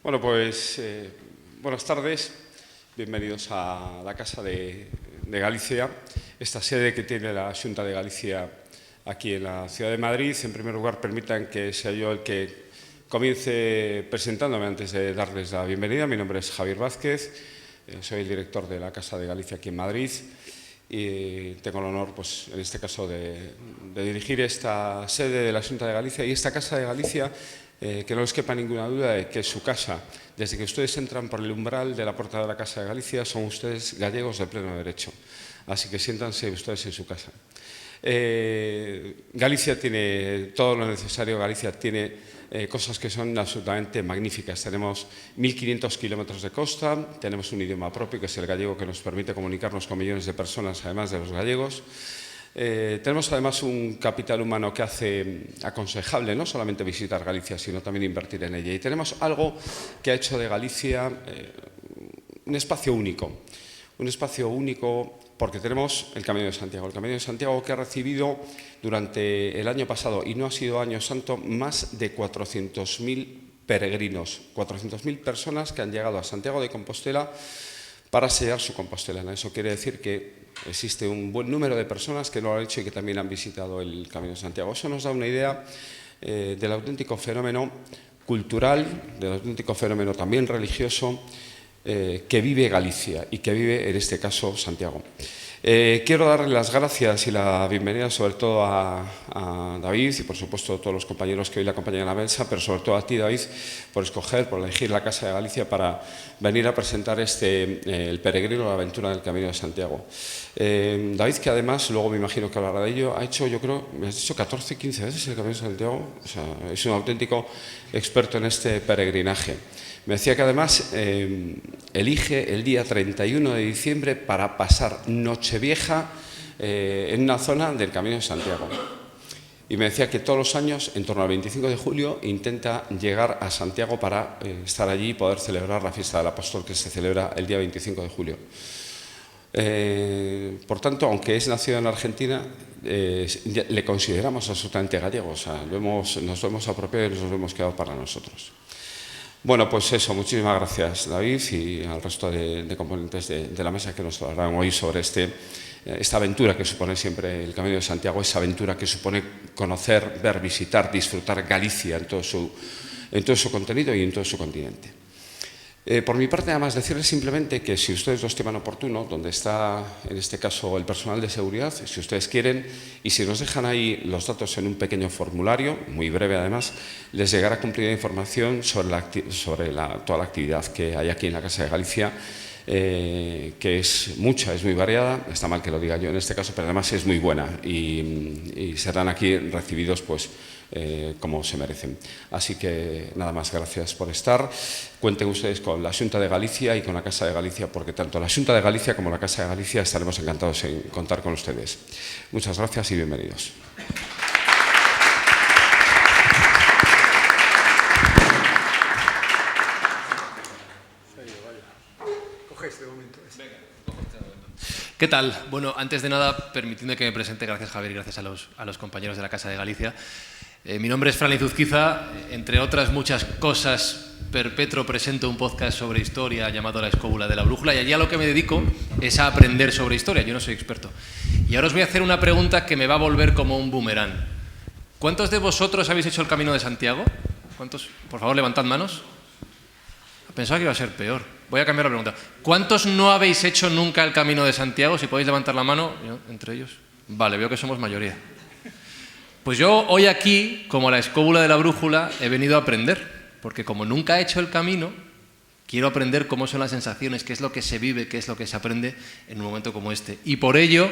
Bueno, pues buenas tardes, bienvenidos a la Casa de Galicia, esta sede que tiene la Xunta de Galicia aquí en la ciudad de Madrid. En primer lugar, permitan que sea yo el que comience presentándome antes de darles la bienvenida. Mi nombre es Javier Vázquez, soy el director de la Casa de Galicia aquí en Madrid y tengo el honor, pues, en este caso, de dirigir esta sede de la Xunta de Galicia y esta Casa de Galicia. Que no les quepa ninguna duda de que es su casa. Desde que ustedes entran por el umbral de la puerta de la Casa de Galicia, son ustedes gallegos de pleno derecho. Así que siéntanse ustedes en su casa. Galicia tiene todo lo necesario. Galicia tiene cosas que son absolutamente magníficas. Tenemos 1.500 kilómetros de costa, tenemos un idioma propio, que es el gallego, que nos permite comunicarnos con millones de personas, además de los gallegos. Tenemos además un capital humano que hace aconsejable no solamente visitar Galicia, sino también invertir en ella. Y tenemos algo que ha hecho de Galicia un espacio único porque tenemos el Camino de Santiago. El Camino de Santiago, que ha recibido durante el año pasado, y no ha sido año santo, más de 400.000 peregrinos, 400.000 personas que han llegado a Santiago de Compostela para sellar su compostelana. Eso quiere decir que existe un buen número de personas que lo han hecho y que también han visitado el Camino de Santiago. Eso nos da una idea del auténtico fenómeno cultural, del auténtico fenómeno también religioso que vive Galicia y que vive, en este caso, Santiago. Quiero darle las gracias y la bienvenida sobre todo a David y, por supuesto, a todos los compañeros que hoy le acompañan en la mesa, pero sobre todo a ti, David, por elegir la Casa de Galicia para venir a presentar el peregrino, la aventura del Camino de Santiago. David, que además, luego me imagino que hablará de ello, ha hecho, yo creo, me has dicho 14, 15 veces el Camino de Santiago. O sea, es un auténtico experto en este peregrinaje. Me decía que además elige el día 31 de diciembre para pasar Nochevieja en una zona del Camino de Santiago. Y me decía que todos los años, en torno al 25 de julio, intenta llegar a Santiago para estar allí y poder celebrar la fiesta del Apóstol, que se celebra el día 25 de julio. Por tanto, aunque es nacido en Argentina, le consideramos absolutamente gallego. O sea, nos lo hemos apropiado y nos lo hemos quedado para nosotros. Bueno, pues eso, muchísimas gracias, David, y al resto de componentes de la mesa que nos hablarán hoy sobre esta aventura que supone siempre el Camino de Santiago, esa aventura que supone conocer, ver, visitar, disfrutar Galicia en todo su contenido y en todo su continente. Por mi parte, además, decirles simplemente que si ustedes lo estiman oportuno, donde está, en este caso, el personal de seguridad, si ustedes quieren, y si nos dejan ahí los datos en un pequeño formulario, muy breve además, les llegará cumplida información sobre toda la actividad que hay aquí en la Casa de Galicia, que es mucha, es muy variada. Está mal que lo diga yo en este caso, pero además es muy buena y serán aquí recibidos, pues, como se merecen. Así que nada más, gracias por estar. Cuenten ustedes con la Xunta de Galicia y con la Casa de Galicia, porque tanto la Xunta de Galicia como la Casa de Galicia estaremos encantados en contar con ustedes. Muchas gracias y bienvenidos. ¿Qué tal? Bueno, antes de nada, permitidme que me presente. Gracias, Javier, y gracias a los compañeros de la Casa de Galicia. Mi nombre es Fran Izuzquiza. Entre otras muchas cosas, perpetro presento un podcast sobre historia llamado La Escóbula de la Brújula, y allí a lo que me dedico es a aprender sobre historia. Yo no soy experto. Y ahora os voy a hacer una pregunta que me va a volver como un boomerang. ¿Cuántos de vosotros habéis hecho el Camino de Santiago? ¿Cuántos? Por favor, levantad manos. Pensaba que iba a ser peor. Voy a cambiar la pregunta. ¿Cuántos no habéis hecho nunca el Camino de Santiago? Si podéis levantar la mano, entre ellos. Vale, veo que somos mayoría. Pues yo hoy aquí, como la escóbula de la brújula, he venido a aprender. Porque como nunca he hecho el camino, quiero aprender cómo son las sensaciones, qué es lo que se vive, qué es lo que se aprende en un momento como este. Y por ello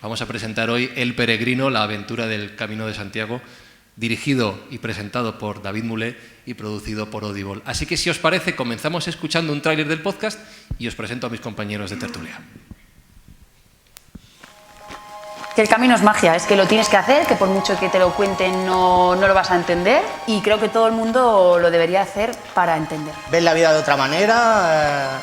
vamos a presentar hoy El Peregrino, la aventura del Camino de Santiago, dirigido y presentado por David Mulé y producido por Audible. Así que, si os parece, comenzamos escuchando un tráiler del podcast y os presento a mis compañeros de tertulia. Que el camino es magia, es que lo tienes que hacer, que por mucho que te lo cuenten no lo vas a entender, y creo que todo el mundo lo debería hacer para entender. Ves la vida de otra manera,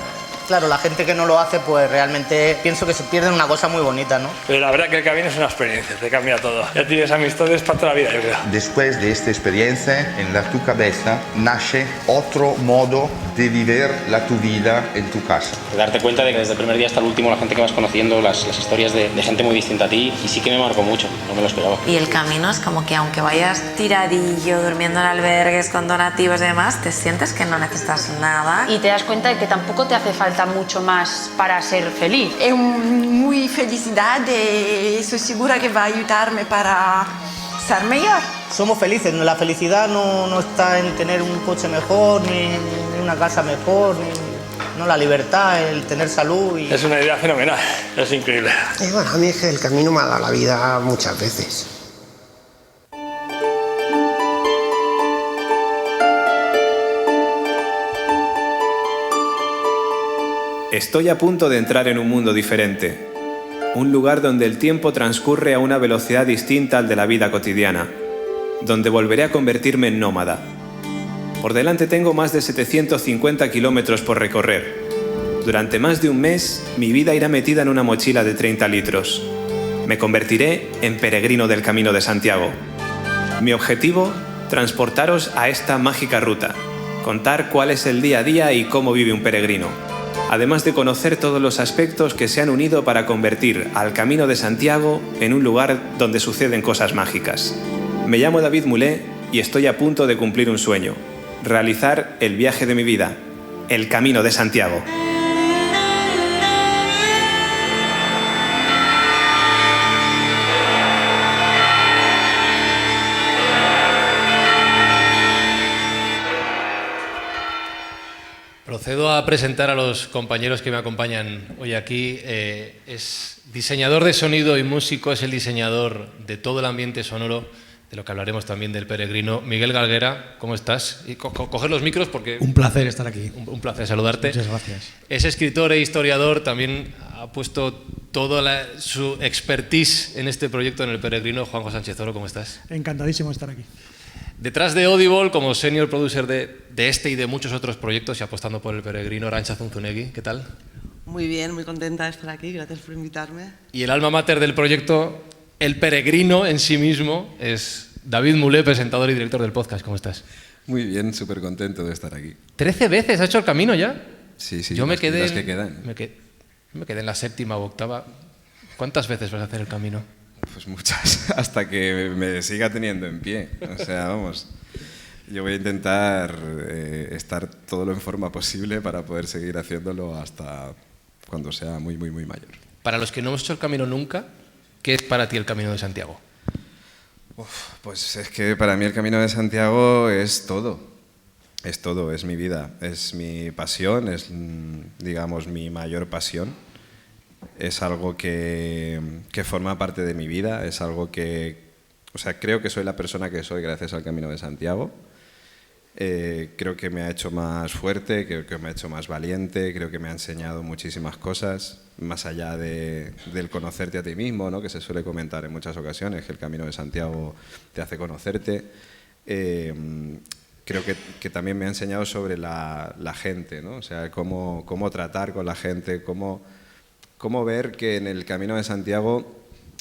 Claro, la gente que no lo hace, pues realmente pienso que se pierde una cosa muy bonita, ¿no? Pero la verdad que el camino es una experiencia, te cambia todo. Ya tienes amistades para toda la vida, yo creo. Después de esta experiencia, en tu cabeza nace otro modo de vivir tu vida en tu casa. Darte cuenta de que desde el primer día hasta el último la gente que vas conociendo, las historias de gente muy distinta a ti, y sí que me marcó mucho, no me lo esperaba. Y el camino es como que aunque vayas tiradillo, durmiendo en albergues, con donativos y demás, te sientes que no necesitas nada. Y te das cuenta de que tampoco te hace falta mucho más para ser feliz. Es muy felicidad y estoy segura que va a ayudarme para ser mejor. Somos felices, la felicidad no está en tener un coche mejor, ni una casa mejor, no, la libertad, el tener salud. Es una idea fenomenal, es increíble. Y bueno, a mí es que el camino me ha dado la vida muchas veces. Estoy a punto de entrar en un mundo diferente, un lugar donde el tiempo transcurre a una velocidad distinta al de la vida cotidiana, donde volveré a convertirme en nómada. Por delante tengo más de 750 kilómetros por recorrer. Durante más de un mes, mi vida irá metida en una mochila de 30 litros. Me convertiré en peregrino del Camino de Santiago. Mi objetivo, transportaros a esta mágica ruta, contar cuál es el día a día y cómo vive un peregrino, además de conocer todos los aspectos que se han unido para convertir al Camino de Santiago en un lugar donde suceden cosas mágicas. Me llamo David Mulé y estoy a punto de cumplir un sueño, realizar el viaje de mi vida, el Camino de Santiago. Procedo a presentar a los compañeros que me acompañan hoy aquí. Es diseñador de sonido y músico, es el diseñador de todo el ambiente sonoro, de lo que hablaremos también del peregrino. Miguel Galguera, ¿cómo estás? Y coger los micros porque... Un placer estar aquí. Un placer saludarte. Muchas gracias. Es escritor e historiador, también ha puesto toda su expertise en este proyecto, en el peregrino. Juanjo Sánchez Oro, ¿cómo estás? Encantadísimo de estar aquí. Detrás de Audible, como senior producer de este y de muchos otros proyectos y apostando por el peregrino, Arantxa Zunzunegui, ¿qué tal? Muy bien, muy contenta de estar aquí, gracias por invitarme. Y el alma mater del proyecto, el peregrino en sí mismo, es David Mulé, presentador y director del podcast. ¿Cómo estás? Muy bien, súper contento de estar aquí. 13 veces ha hecho el camino ya. Sí, sí, yo me las quedé que quedan. Me quedé en la 7ª o 8ª. ¿Cuántas veces vas a hacer el camino? Pues muchas, hasta que me siga teniendo en pie. O sea, vamos, yo voy a intentar estar todo lo en forma posible para poder seguir haciéndolo hasta cuando sea muy, muy, muy mayor. Para los que no hemos hecho el camino nunca, ¿qué es para ti el Camino de Santiago? Pues es que para mí el Camino de Santiago es todo. Es todo, es mi vida, es mi pasión, es, digamos, mi mayor pasión. Es algo que forma parte de mi vida, es algo que... O sea, creo que soy la persona que soy gracias al Camino de Santiago. Creo que me ha hecho más fuerte, creo que me ha hecho más valiente, creo que me ha enseñado muchísimas cosas, más allá del conocerte a ti mismo, ¿no? Que se suele comentar en muchas ocasiones, que el Camino de Santiago te hace conocerte. Creo que también me ha enseñado sobre la gente, ¿no? O sea, cómo tratar con la gente, cómo ver que en el Camino de Santiago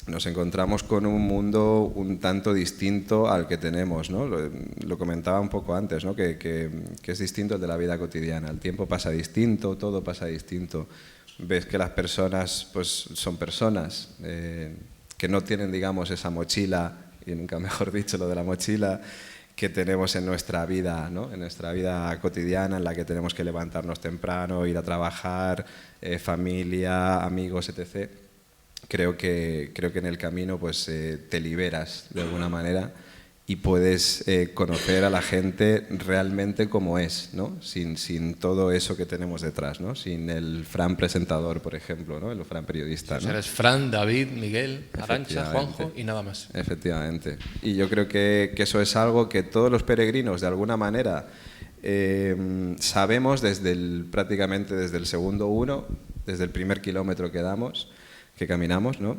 nos encontramos con un mundo un tanto distinto al que tenemos, ¿no? Lo comentaba un poco antes, ¿no? Que es distinto al de la vida cotidiana. El tiempo pasa distinto, todo pasa distinto. Ves que las personas pues, son personas que no tienen, digamos, esa mochila, y nunca mejor dicho lo de la mochila, que tenemos en nuestra vida, ¿no? En nuestra vida cotidiana, en la que tenemos que levantarnos temprano, ir a trabajar, familia, amigos, etc. Creo que en el camino pues, te liberas de alguna manera y puedes conocer a la gente realmente como es, ¿no? Sin todo eso que tenemos detrás, ¿no? Sin el Fran presentador, por ejemplo, ¿no? El Fran periodista, ¿no? O sea, eres Fran, David, Miguel, Arantxa, Juanjo y nada más. Efectivamente. Y yo creo que eso es algo que todos los peregrinos, de alguna manera, sabemos prácticamente desde el segundo 1, desde el primer kilómetro que caminamos, ¿no?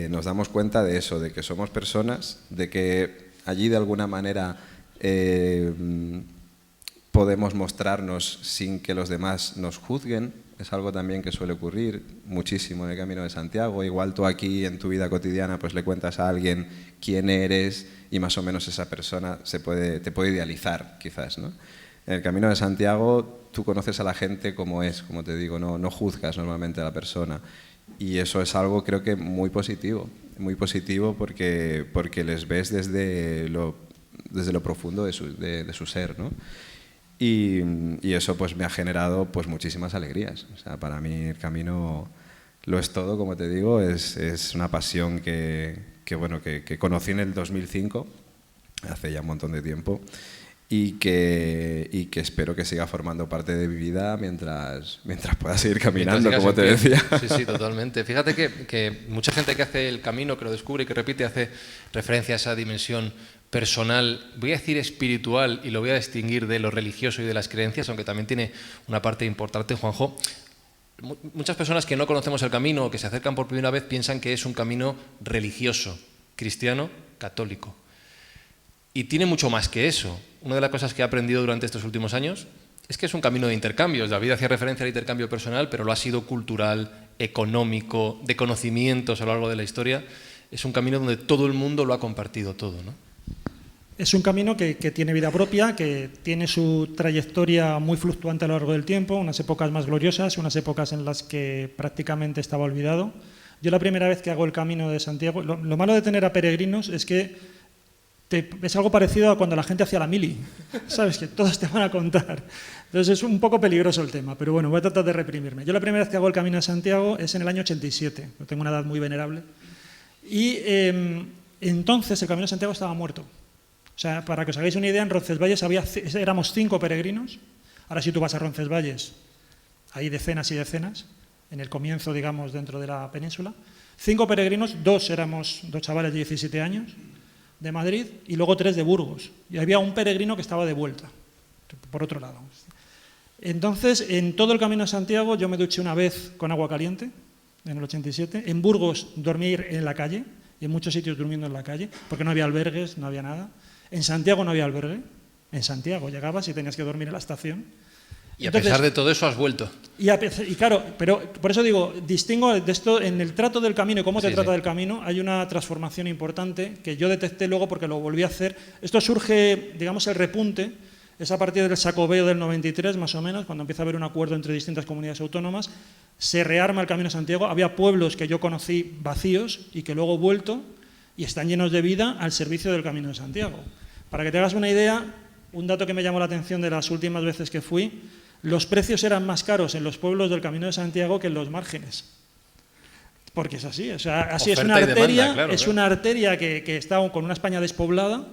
Nos damos cuenta de eso, de que somos personas, de que allí de alguna manera podemos mostrarnos sin que los demás nos juzguen. Es algo también que suele ocurrir muchísimo en el Camino de Santiago. Igual tú aquí en tu vida cotidiana pues le cuentas a alguien quién eres y más o menos esa persona te puede idealizar, quizás, ¿no? En el Camino de Santiago tú conoces a la gente como es, como te digo, no juzgas normalmente a la persona. Y eso es algo, creo que muy positivo porque les ves desde lo profundo de su ser, ¿no? Y eso pues me ha generado pues muchísimas alegrías. O sea, para mí el camino lo es todo, como te digo, es una pasión que conocí en el 2005, hace ya un montón de tiempo, y que espero que siga formando parte de mi vida mientras pueda seguir caminando, como te decía. Sí, totalmente. Fíjate que mucha gente que hace el camino, que lo descubre y que repite, hace referencia a esa dimensión personal, voy a decir espiritual, y lo voy a distinguir de lo religioso y de las creencias, aunque también tiene una parte importante, Juanjo. Muchas personas que no conocemos el camino o que se acercan por primera vez piensan que es un camino religioso, cristiano, católico. Y tiene mucho más que eso. Una de las cosas que he aprendido durante estos últimos años es que es un camino de intercambios. David hacía referencia al intercambio personal, pero lo ha sido cultural, económico, de conocimientos a lo largo de la historia. Es un camino donde todo el mundo lo ha compartido todo, ¿no? Es un camino que tiene vida propia, que tiene su trayectoria muy fluctuante a lo largo del tiempo, unas épocas más gloriosas, unas épocas en las que prácticamente estaba olvidado. Yo la primera vez que hago el Camino de Santiago, lo malo de tener a peregrinos es que es algo parecido a cuando la gente hacía la mili, ¿sabes? Que todos te van a contar. Entonces es un poco peligroso el tema, pero bueno, voy a tratar de reprimirme. Yo la primera vez que hago el Camino de Santiago es en el año 87, yo tengo una edad muy venerable, y entonces el Camino de Santiago estaba muerto. O sea, para que os hagáis una idea, en Roncesvalles éramos 5 peregrinos. Ahora si tú vas a Roncesvalles, hay decenas y decenas, en el comienzo, digamos, dentro de la península. 5 peregrinos, 2 éramos 2 chavales de 17 años, de Madrid, y luego 3 de Burgos. Y había un peregrino que estaba de vuelta, por otro lado. Entonces, en todo el Camino de Santiago yo me duché una vez con agua caliente, en el 87. En Burgos dormí en la calle, y en muchos sitios durmiendo en la calle, porque no había albergues, no había nada. En Santiago no había albergue, en Santiago llegabas y tenías que dormir en la estación. Y entonces, a pesar de todo eso has vuelto. Y claro, pero por eso digo, distingo de esto, en el trato del camino y cómo te trata del camino, hay una transformación importante que yo detecté luego porque lo volví a hacer. Esto surge, digamos, el repunte, es a partir del Sacobeo del 93, más o menos, cuando empieza a haber un acuerdo entre distintas comunidades autónomas, se rearma el Camino de Santiago, había pueblos que yo conocí vacíos y que luego he vuelto y están llenos de vida al servicio del Camino de Santiago. Para que te hagas una idea, un dato que me llamó la atención de las últimas veces que fui, los precios eran más caros en los pueblos del Camino de Santiago que en los márgenes. Porque es así, o sea, así es una arteria, una arteria que está con una España despoblada,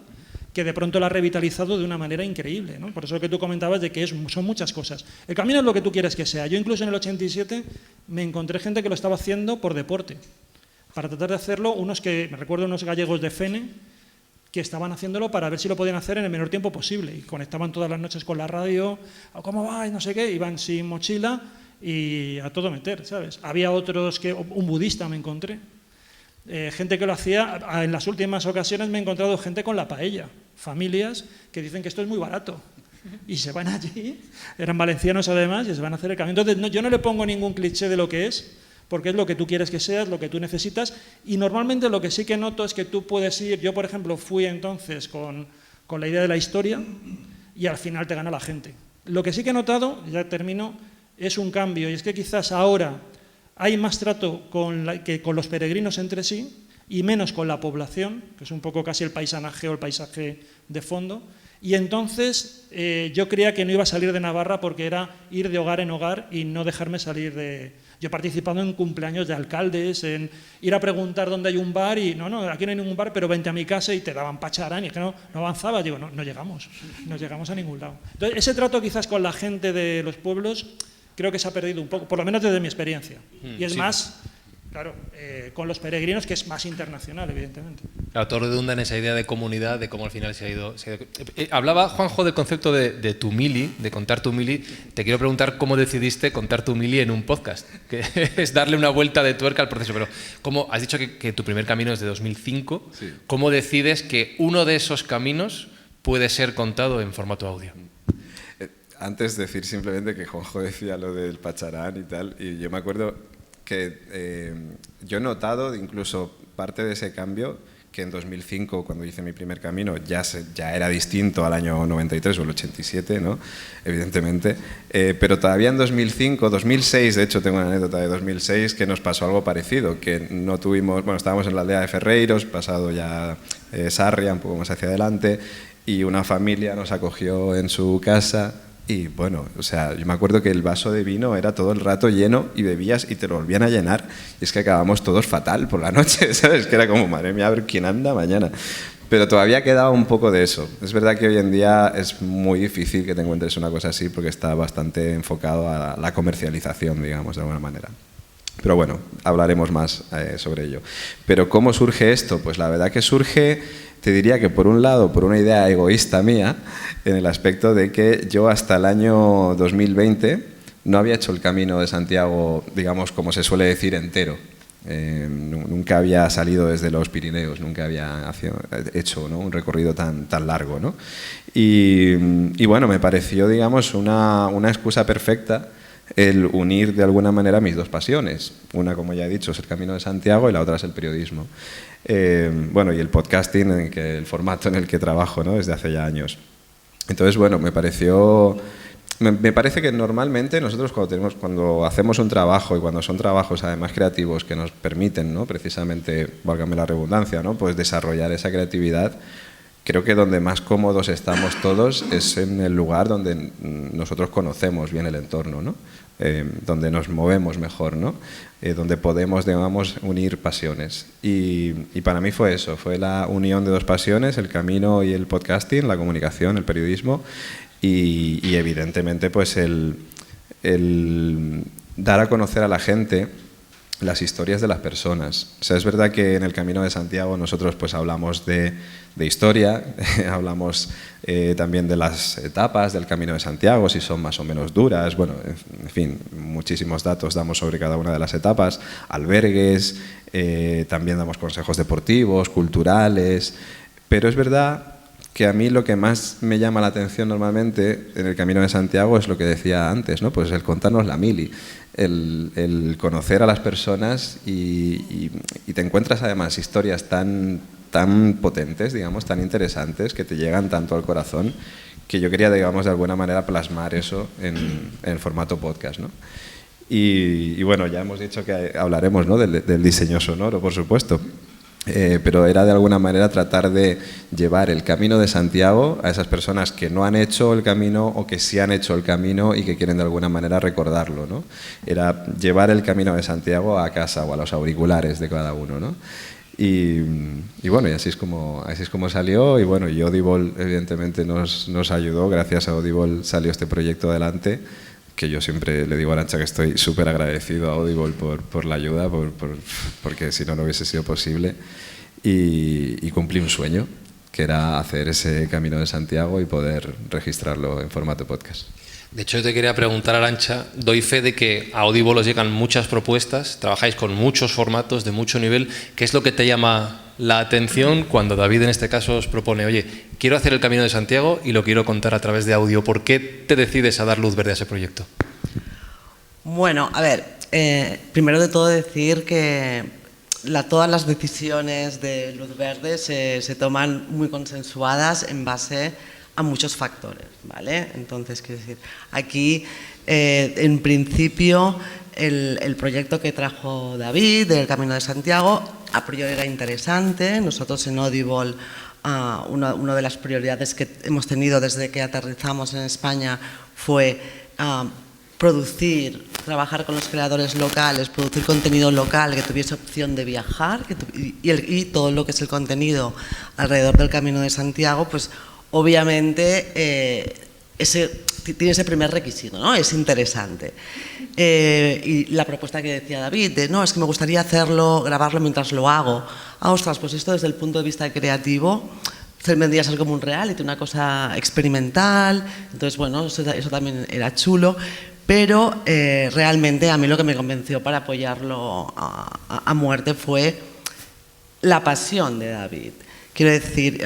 que de pronto la ha revitalizado de una manera increíble, ¿no? Por eso que tú comentabas de que son muchas cosas. El camino es lo que tú quieres que sea. Yo incluso en el 87 me encontré gente que lo estaba haciendo por deporte. Para tratar de hacerlo, me recuerdo unos gallegos de Fene, que estaban haciéndolo para ver si lo podían hacer en el menor tiempo posible. Y conectaban todas las noches con la radio, ¿cómo va? Y no sé qué, iban sin mochila y a todo meter, ¿sabes? Había otros un budista me encontré, gente que lo hacía. En las últimas ocasiones me he encontrado gente con la paella, familias que dicen que esto es muy barato. Y se van allí, eran valencianos además, y se van a hacer el camino. Entonces yo no le pongo ningún cliché de lo que es, porque es lo que tú quieres que seas, lo que tú necesitas, y normalmente lo que sí que noto es que tú puedes ir, yo por ejemplo fui entonces con la idea de la historia, y al final te gana la gente. Lo que sí que he notado, ya termino, es un cambio, y es que quizás ahora hay más trato con los peregrinos entre sí, y menos con la población, que es un poco casi el paisanaje o el paisaje de fondo, y entonces yo creía que no iba a salir de Navarra porque era ir de hogar en hogar y no dejarme salir de... Yo he participado en cumpleaños de alcaldes, en ir a preguntar dónde hay un bar y no, aquí no hay ningún bar, pero vente a mi casa y te daban pacharán y que no avanzabas. Digo, no llegamos a ningún lado. Entonces, ese trato quizás con la gente de los pueblos creo que se ha perdido un poco, por lo menos desde mi experiencia. Y es más, claro, con los peregrinos, que es más internacional, evidentemente. Claro, todo redunda en esa idea de comunidad, de cómo al final se ha ido... Hablaba, Juanjo, del concepto de tu mili, de contar tu mili. Te quiero preguntar cómo decidiste contar tu mili en un podcast, que es darle una vuelta de tuerca al proceso. Pero ¿cómo has dicho que tu primer camino es de 2005? Sí. ¿Cómo decides que uno de esos caminos puede ser contado en formato audio? antes decir simplemente que Juanjo decía lo del Pacharán y tal, y yo me acuerdo que yo he notado incluso parte de ese cambio, que en 2005, cuando hice mi primer camino, ya era distinto al año 93 o el 87, ¿no? Evidentemente, pero todavía en 2005, 2006, de hecho tengo una anécdota de 2006 que nos pasó algo parecido, que no tuvimos, bueno, estábamos en la aldea de Ferreiros, pasado ya Sarria, un poco más hacia adelante, y una familia nos acogió en su casa. Y bueno, o sea, yo me acuerdo que el vaso de vino era todo el rato lleno y bebías y te lo volvían a llenar y es que acabamos todos fatal por la noche, ¿sabes? Que era como, madre mía, a ver quién anda mañana. Pero todavía quedaba un poco de eso. Es verdad que hoy en día es muy difícil que te encuentres una cosa así porque está bastante enfocado a la comercialización, digamos, de alguna manera. Pero bueno, hablaremos más sobre ello. Pero ¿cómo surge esto? Pues la verdad que surge, te diría que por un lado, por una idea egoísta mía, en el aspecto de que yo hasta el año 2020 no había hecho el Camino de Santiago, digamos, como se suele decir, entero. Nunca había salido desde los Pirineos, nunca había hecho, ¿no?, un recorrido tan largo, ¿no? Y bueno, me pareció, digamos, una excusa perfecta el unir de alguna manera mis dos pasiones. Una, como ya he dicho, es el Camino de Santiago y la otra es el periodismo. Bueno, y el podcasting, el formato en el que trabajo, ¿no?, desde hace ya años. Entonces, bueno, me parece que normalmente nosotros cuando hacemos un trabajo y cuando son trabajos además creativos que nos permiten, ¿no?, precisamente, válgame la redundancia, ¿no?, pues desarrollar esa creatividad, creo que donde más cómodos estamos todos es en el lugar donde nosotros conocemos bien el entorno, ¿no? Donde nos movemos mejor, ¿no? Donde podemos, digamos, unir pasiones. Y para mí fue eso, fue la unión de dos pasiones, el camino y el podcasting, la comunicación, el periodismo y evidentemente pues el dar a conocer a la gente las historias de las personas. O sea, es verdad que en el Camino de Santiago nosotros pues hablamos de historia, hablamos también de las etapas del Camino de Santiago, si son más o menos duras, bueno, en fin, muchísimos datos damos sobre cada una de las etapas, albergues, también damos consejos deportivos, culturales, pero es verdad que a mí lo que más me llama la atención normalmente en el Camino de Santiago es lo que decía antes, ¿no? Pues el contarnos la mili, el conocer a las personas y te encuentras además historias tan potentes, digamos, tan interesantes, que te llegan tanto al corazón, que yo quería, digamos, de alguna manera plasmar eso en el formato podcast, ¿no? Y bueno, ya hemos dicho que hablaremos, ¿no?, del diseño sonoro, por supuesto. Pero era de alguna manera tratar de llevar el Camino de Santiago a esas personas que no han hecho el camino o que sí han hecho el camino y que quieren de alguna manera recordarlo, ¿no? Era llevar el Camino de Santiago a casa o a los auriculares de cada uno, ¿no? Y bueno, y así es como salió. Y bueno, y Audible evidentemente nos ayudó. Gracias a Audible salió este proyecto adelante, que yo siempre le digo a Arantxa que estoy súper agradecido a Audible por la ayuda, porque si no, no hubiese sido posible. Y cumplí un sueño, que era hacer ese Camino de Santiago y poder registrarlo en formato podcast. De hecho, te quería preguntar, Arantxa, doy fe de que a Audible os llegan muchas propuestas, trabajáis con muchos formatos de mucho nivel. ¿Qué es lo que te llama la atención cuando David, en este caso, os propone, oye, quiero hacer el Camino de Santiago y lo quiero contar a través de audio? ¿Por qué te decides a dar luz verde a ese proyecto? Bueno, a ver, primero de todo decir que todas las decisiones de luz verde se toman muy consensuadas en base a muchos factores, ¿vale? Entonces, quiero decir, aquí, en principio, el proyecto que trajo David del Camino de Santiago a priori era interesante. Nosotros en Audible, una de las prioridades que hemos tenido desde que aterrizamos en España fue trabajar con los creadores locales, producir contenido local que tuviese opción de viajar y todo lo que es el contenido alrededor del Camino de Santiago, pues obviamente tiene ese primer requisito, ¿no? Es interesante. Y la propuesta que decía David, de no, es que me gustaría grabarlo mientras lo hago. Ostras, pues esto desde el punto de vista creativo vendría a ser como un reality, una cosa experimental. Entonces, bueno, eso también era chulo. Pero realmente a mí lo que me convenció para apoyarlo a muerte fue la pasión de David, Quiero decir,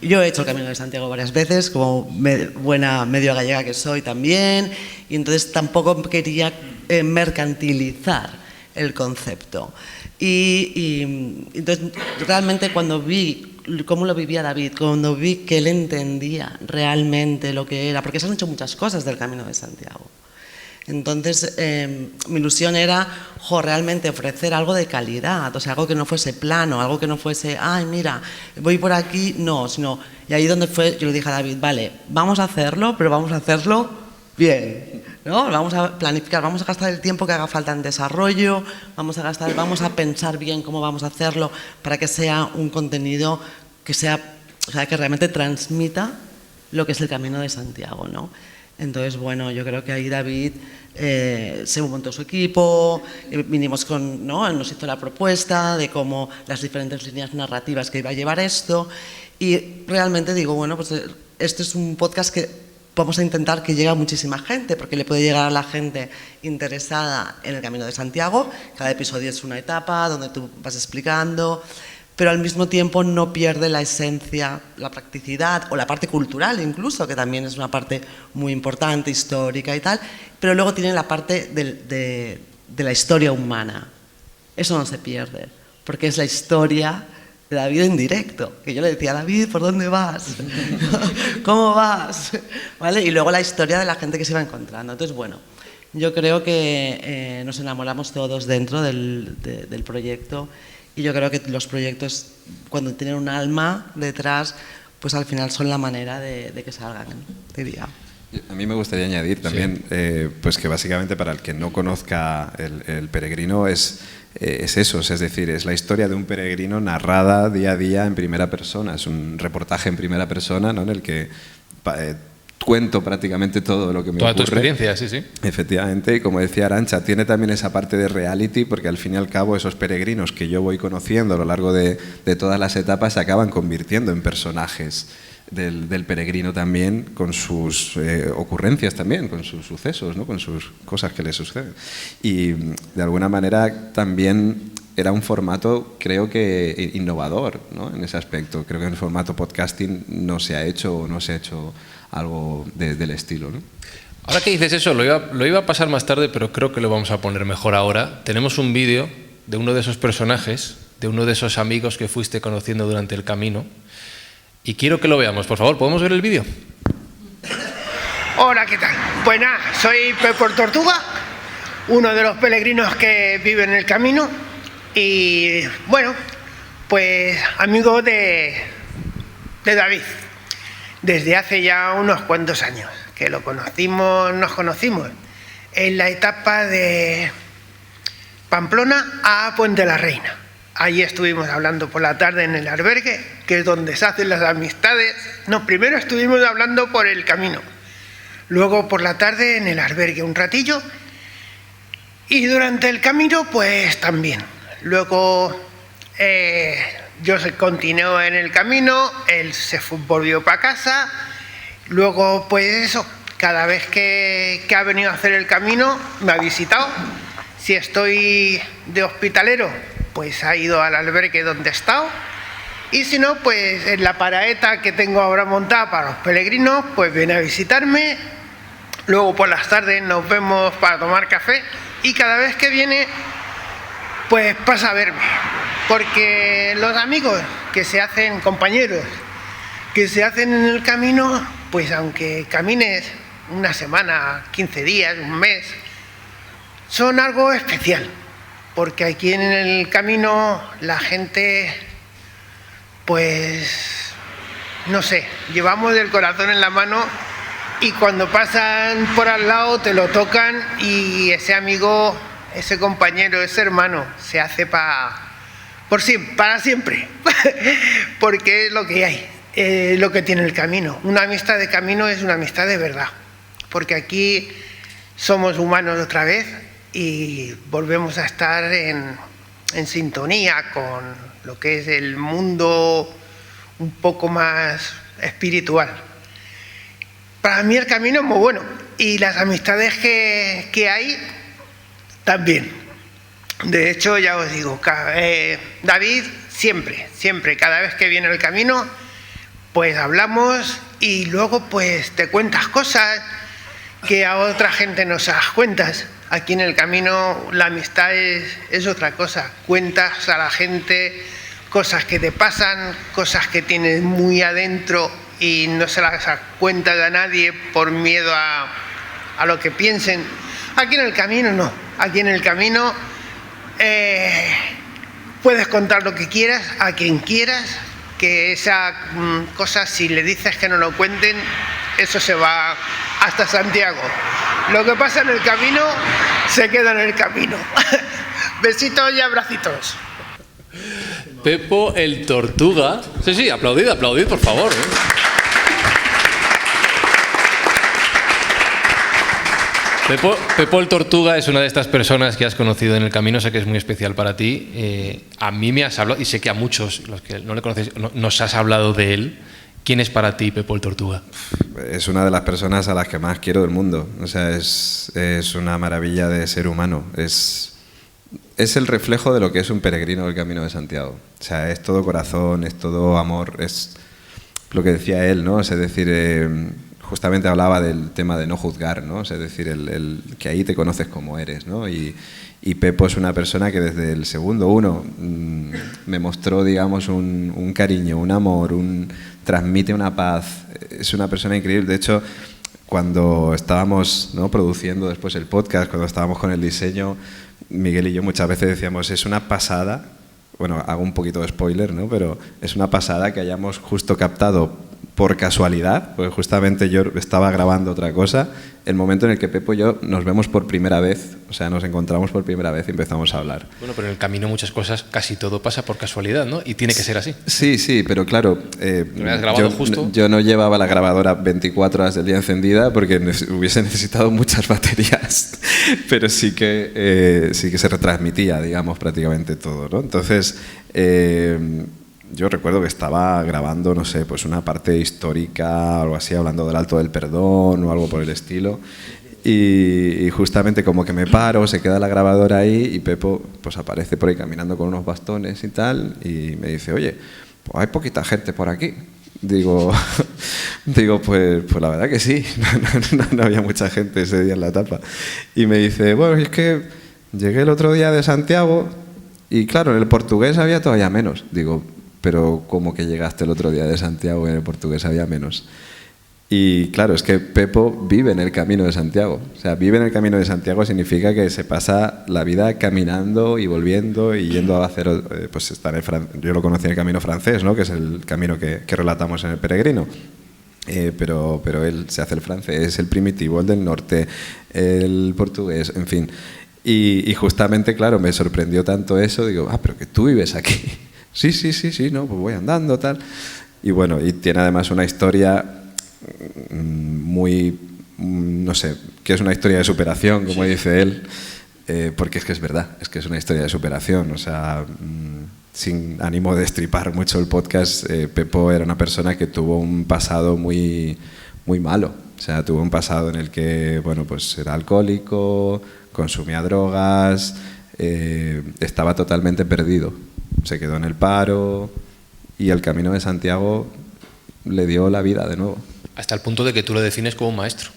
yo he hecho el Camino de Santiago varias veces, como buena medio gallega que soy también, y entonces tampoco quería mercantilizar el concepto. Y entonces realmente cuando vi cómo lo vivía David, cuando vi que él entendía realmente lo que era, porque se han hecho muchas cosas del Camino de Santiago. Entonces, mi ilusión era realmente ofrecer algo de calidad, o sea, algo que no fuese plano, algo que no fuese, ay, mira, voy por aquí, no, sino, y ahí donde fue, yo le dije a David, vale, vamos a hacerlo, pero vamos a hacerlo bien, ¿no? Vamos a planificar, vamos a gastar el tiempo que haga falta en desarrollo, vamos a pensar bien cómo vamos a hacerlo para que sea un contenido que sea, o sea, que realmente transmita lo que es el Camino de Santiago, ¿no? Entonces, bueno, yo creo que ahí David se montó su equipo, vinimos con, ¿no? Nos hizo la propuesta de cómo las diferentes líneas narrativas que iba a llevar esto, y realmente digo, bueno, pues este es un podcast que vamos a intentar que llegue a muchísima gente, porque le puede llegar a la gente interesada en el Camino de Santiago. Cada episodio es una etapa donde tú vas explicando, pero al mismo tiempo no pierde la esencia, la practicidad o la parte cultural incluso, que también es una parte muy importante, histórica y tal, pero luego tiene la parte de la historia humana. Eso no se pierde, porque es la historia de David en directo, que yo le decía, David, ¿por dónde vas? ¿Cómo vas? ¿Vale? Y luego la historia de la gente que se va encontrando. Entonces, bueno, yo creo que nos enamoramos todos dentro del proyecto. Y yo creo que los proyectos, cuando tienen un alma detrás, pues al final son la manera de que salgan, diría. A mí me gustaría añadir también, pues que básicamente para el que no conozca el peregrino es eso, es decir, es la historia de un peregrino narrada día a día en primera persona. Es un reportaje en primera persona, ¿no? En el que cuento prácticamente todo lo que me ocurre. Toda tu experiencia, sí, sí. Efectivamente, y como decía Arantxa, tiene también esa parte de reality, porque al fin y al cabo esos peregrinos que yo voy conociendo a lo largo de todas las etapas se acaban convirtiendo en personajes del peregrino también, con sus ocurrencias también, con sus sucesos, ¿no? Con sus cosas que le suceden. Y de alguna manera también era un formato, creo que innovador, ¿no? En ese aspecto. Creo que en el formato podcasting no se ha hecho algo del estilo, ¿no? Ahora que dices eso, lo iba a pasar más tarde, pero creo que lo vamos a poner mejor ahora. Tenemos un vídeo de uno de esos personajes, de uno de esos amigos que fuiste conociendo durante el camino, y quiero que lo veamos. Por favor, ¿podemos ver el vídeo? Hola, ¿qué tal? Pues nada, soy Pepor Tortuga, uno de los peregrinos que vive en el camino, y bueno, pues amigo de David, desde hace ya unos cuantos años, que nos conocimos en la etapa de Pamplona a Puente la Reina. Allí estuvimos hablando por la tarde en el albergue, que es donde se hacen las amistades. No, primero estuvimos hablando por el camino, luego por la tarde en el albergue un ratillo, y durante el camino pues también. Luego yo continué en el camino, él se volvió para casa, luego pues eso, cada vez que ha venido a hacer el camino me ha visitado. Si estoy de hospitalero, pues ha ido al albergue donde he estado, y si no, pues en la paraeta que tengo ahora montada para los peregrinos, pues viene a visitarme. Luego por las tardes nos vemos para tomar café, y cada vez que viene pues pasa a verme, porque los amigos que se hacen, compañeros que se hacen en el camino, pues aunque camines una semana, 15 días, un mes, son algo especial, porque aquí en el camino la gente, pues no sé, llevamos el corazón en la mano, y cuando pasan por al lado te lo tocan, y ese amigo, ese compañero, ese hermano se hace para siempre porque es lo que hay, lo que tiene el camino. Una amistad de camino es una amistad de verdad, porque aquí somos humanos otra vez y volvemos a estar en sintonía con lo que es el mundo un poco más espiritual. Para mí el camino es muy bueno, y las amistades que hay también. De hecho, ya os digo, David siempre, siempre, cada vez que viene el camino, pues hablamos y luego pues te cuentas cosas que a otra gente no se las cuentas. Aquí en el camino la amistad es otra cosa. Cuentas a la gente cosas que te pasan, cosas que tienes muy adentro y no se las cuentas a nadie por miedo a lo que piensen. Aquí en el camino no. Aquí en el camino puedes contar lo que quieras a quien quieras, que esa cosa, si le dices que no lo cuenten, eso se va hasta Santiago. Lo que pasa en el camino se queda en el camino. Besitos y abracitos. Pepo el Tortuga. Sí, aplaudid, por favor. Pepo el Tortuga es una de estas personas que has conocido en el camino, sé que es muy especial para ti. A mí me has hablado, y sé que a muchos, los que no le conocéis, nos has hablado de él. ¿Quién es para ti Pepo el Tortuga? Es una de las personas a las que más quiero del mundo. O sea, es una maravilla de ser humano. Es el reflejo de lo que es un peregrino del Camino de Santiago. O sea, es todo corazón, es todo amor, es lo que decía él, ¿no? Es decir, justamente hablaba del tema de no juzgar, ¿no? Es decir, el que ahí te conoces como eres, ¿no? Y Pepo es una persona que desde el segundo uno me mostró, digamos, un cariño, un amor, transmite una paz. Es una persona increíble. De hecho, cuando estábamos, ¿no?, produciendo después el podcast, cuando estábamos con el diseño, Miguel y yo muchas veces decíamos, es una pasada, bueno, hago un poquito de spoiler, ¿no?, pero es una pasada que hayamos justo captado por casualidad, porque justamente yo estaba grabando otra cosa, el momento en el que Pepo y yo nos vemos por primera vez, o sea, nos encontramos por primera vez y empezamos a hablar. Bueno, pero en el camino muchas cosas, casi todo pasa por casualidad, ¿no? Y tiene que ser así. Sí, pero claro, yo no llevaba la grabadora 24 horas del día encendida porque hubiese necesitado muchas baterías, pero sí que se retransmitía, digamos, prácticamente todo, ¿no? Entonces, yo recuerdo que estaba grabando, no sé, pues una parte histórica o algo así, hablando del Alto del Perdón o algo por el estilo. Y justamente como que me paro, se queda la grabadora ahí y Pepo pues aparece por ahí caminando con unos bastones y tal y me dice, oye, pues hay poquita gente por aquí. Digo, pues la verdad que sí, no había mucha gente ese día en la etapa. Y me dice, bueno, es que llegué el otro día de Santiago y claro, en el portugués había todavía menos. Digo, pero ¿cómo que llegaste el otro día de Santiago y en el portugués había menos? Y claro, es que Pepo vive en el Camino de Santiago. O sea, vive en el Camino de Santiago significa que se pasa la vida caminando y volviendo y yendo a hacer, pues estar yo lo conocí en el Camino francés, ¿no?, que es el camino que relatamos en El Peregrino. Pero él se hace el francés, el primitivo, el del norte, el portugués, en fin. Y justamente, claro, me sorprendió tanto eso, digo, pero que tú vives aquí. Sí, no, pues voy andando, tal. Y bueno, y tiene además una historia muy, no sé, que es una historia de superación, como dice él, porque es que es verdad, es que es una historia de superación. O sea, sin ánimo de destripar mucho el podcast, Pepo era una persona que tuvo un pasado muy, muy malo. O sea, tuvo un pasado en el que, bueno, pues era alcohólico, consumía drogas, estaba totalmente perdido. Se quedó en el paro y el Camino de Santiago le dio la vida de nuevo. Hasta el punto de que tú lo defines como un maestro.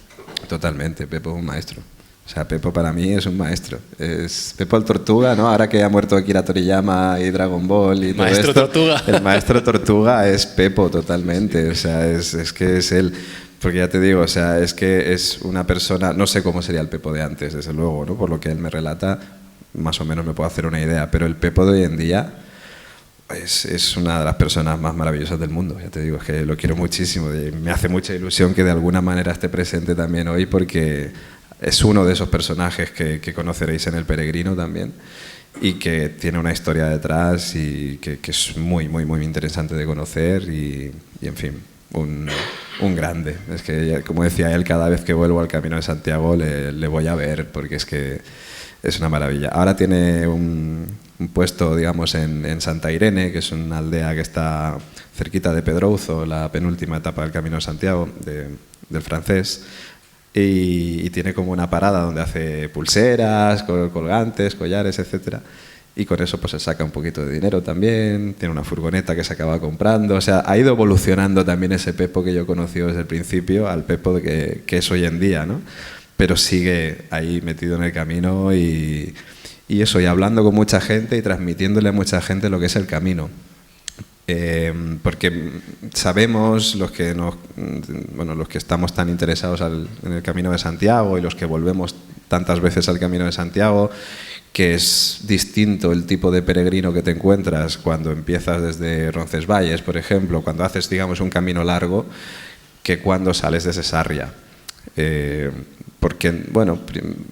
Totalmente, Pepo es un maestro. O sea, Pepo para mí es un maestro. Es Pepo el Tortuga, ¿no? Ahora que ha muerto Akira Toriyama y Dragon Ball y todo Maestro esto, Tortuga. El maestro Tortuga es Pepo totalmente. O sea, es que es él. Porque ya te digo, o sea, es que es una persona... No sé cómo sería el Pepo de antes, desde luego, ¿no? Por lo que él me relata, más o menos me puedo hacer una idea. Pero el Pepo de hoy en día es una de las personas más maravillosas del mundo. Ya te digo, es que lo quiero muchísimo. Me hace mucha ilusión que de alguna manera esté presente también hoy porque es uno de esos personajes que conoceréis en El Peregrino también y que tiene una historia detrás y que es muy, muy, muy interesante de conocer y en fin, un grande. Es que, como decía él, cada vez que vuelvo al Camino de Santiago le voy a ver porque es que es una maravilla. Ahora tiene un puesto, digamos, en Santa Irene, que es una aldea que está cerquita de Pedrouzo, la penúltima etapa del Camino de Santiago, del francés, y tiene como una parada donde hace pulseras, colgantes, collares, etc. y con eso pues se saca un poquito de dinero también, tiene una furgoneta que se acaba comprando, o sea, ha ido evolucionando también ese Pepo que yo conocí desde el principio al Pepo que es hoy en día, ¿no? Pero sigue ahí metido en el camino y eso, y hablando con mucha gente y transmitiéndole a mucha gente lo que es el camino. Porque sabemos los que estamos tan interesados en el Camino de Santiago y los que volvemos tantas veces al Camino de Santiago, que es distinto el tipo de peregrino que te encuentras cuando empiezas desde Roncesvalles, por ejemplo, cuando haces, digamos, un camino largo, que cuando sales desde Sarria. Porque, bueno,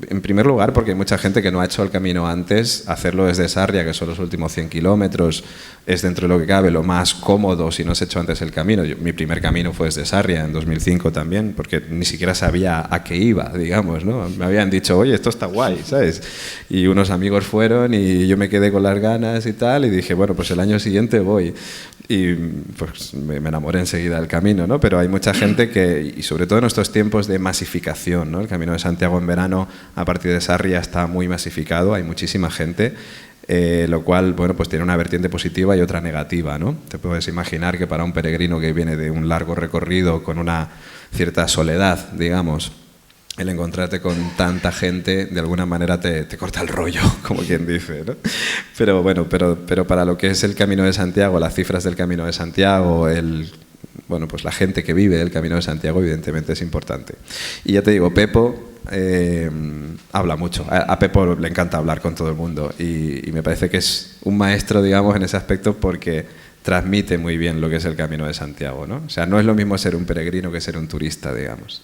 en primer lugar, porque hay mucha gente que no ha hecho el camino antes. Hacerlo desde Sarria, que son los últimos 100 kilómetros, es dentro de lo que cabe lo más cómodo si no has hecho antes el camino. Mi primer camino fue desde Sarria en 2005 también, porque ni siquiera sabía a qué iba, digamos, ¿no? Me habían dicho, oye, esto está guay, ¿sabes? Y unos amigos fueron y yo me quedé con las ganas y tal, y dije, bueno, pues el año siguiente voy. Y pues me enamoré enseguida del camino, ¿no? Pero hay mucha gente que, y sobre todo en estos tiempos de masificación, ¿no? El Camino de Santiago en verano a partir de Sarria está muy masificado, hay muchísima gente, lo cual, bueno, pues tiene una vertiente positiva y otra negativa, ¿no? Te puedes imaginar que para un peregrino que viene de un largo recorrido con una cierta soledad, digamos, el encontrarte con tanta gente de alguna manera te corta el rollo, como quien dice, ¿no? Pero bueno, pero para lo que es el Camino de Santiago, las cifras del Camino de Santiago, bueno, pues la gente que vive el Camino de Santiago evidentemente es importante. Y ya te digo, Pepo habla mucho. A Pepo le encanta hablar con todo el mundo y me parece que es un maestro, digamos, en ese aspecto, porque transmite muy bien lo que es el Camino de Santiago, ¿no? O sea, no es lo mismo ser un peregrino que ser un turista, digamos.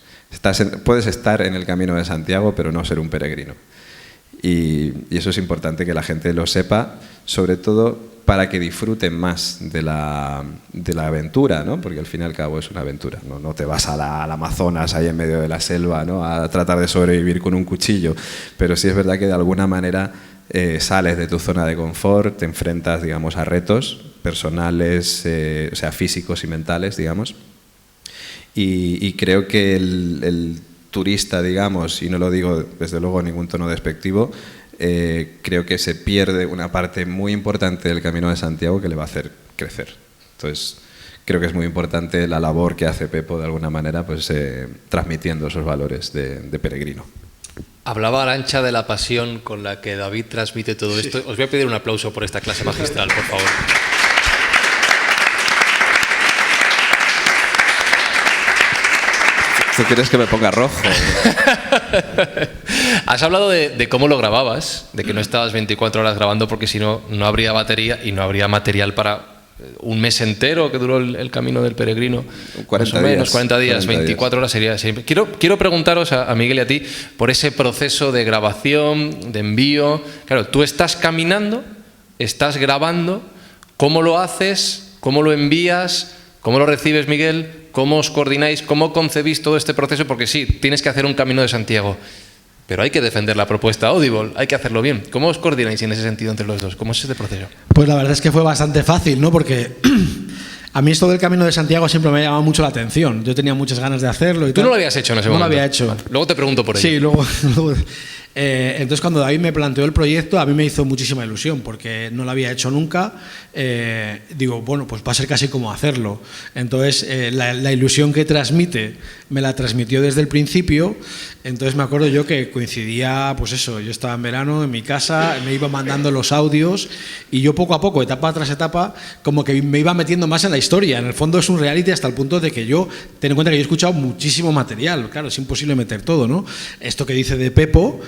Puedes estar en el Camino de Santiago, pero no ser un peregrino. Y eso es importante que la gente lo sepa, sobre todo para que disfruten más de la aventura, ¿no? Porque al fin y al cabo es una aventura. No te vas al Amazonas, ahí en medio de la selva, ¿no? A tratar de sobrevivir con un cuchillo. Pero sí es verdad que de alguna manera sales de tu zona de confort, te enfrentas, digamos, a retos personales, o sea, físicos y mentales, digamos. Y creo que el turista, digamos, y no lo digo desde luego en ningún tono despectivo, creo que se pierde una parte muy importante del Camino de Santiago que le va a hacer crecer. Entonces, creo que es muy importante la labor que hace Pepo de alguna manera, pues transmitiendo esos valores de peregrino. Hablaba Arantxa de la pasión con la que David transmite todo esto. Os voy a pedir un aplauso por esta clase magistral, por favor. ¿Tú quieres que me ponga rojo? Has hablado de cómo lo grababas, de que no estabas 24 horas grabando porque si no, no habría batería y no habría material para un mes entero que duró el camino del peregrino. 40 días, 24 horas sería siempre. Quiero preguntaros a Miguel y a ti por ese proceso de grabación, de envío. Claro, tú estás caminando, estás grabando, ¿cómo lo haces? ¿Cómo lo envías? ¿Cómo lo recibes, Miguel? ¿Cómo os coordináis? ¿Cómo concebís todo este proceso? Porque sí, tienes que hacer un Camino de Santiago, pero hay que defender la propuesta Audible, hay que hacerlo bien. ¿Cómo os coordináis en ese sentido entre los dos? ¿Cómo es este proceso? Pues la verdad es que fue bastante fácil, ¿no? Porque a mí esto del Camino de Santiago siempre me ha llamado mucho la atención. Yo tenía muchas ganas de hacerlo. ¿Tú no lo habías hecho en ese momento? No lo había hecho. Vale. Luego te pregunto por ello. Sí, luego entonces cuando David me planteó el proyecto, a mí me hizo muchísima ilusión porque no lo había hecho nunca. Digo, bueno, pues va a ser casi como hacerlo. Entonces la ilusión que transmite me la transmitió desde el principio. Entonces me acuerdo yo que coincidía, pues eso, yo estaba en verano en mi casa, me iba mandando los audios y yo poco a poco, etapa tras etapa, como que me iba metiendo más en la historia. En el fondo es un reality hasta el punto de que yo, ten en cuenta que yo he escuchado muchísimo material, claro, es imposible meter todo, ¿no? Esto que dice de Pepo,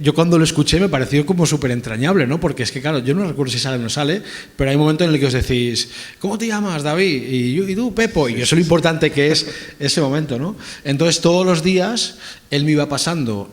yo cuando lo escuché me pareció como súper entrañable, ¿no? Porque es que, claro, yo no recuerdo si sale o no sale, pero hay un momento en el que os decís, ¿cómo te llamas, David? Y tú, Pepo, y eso es lo importante que es ese momento, ¿no? Entonces, todos los días él me iba pasando,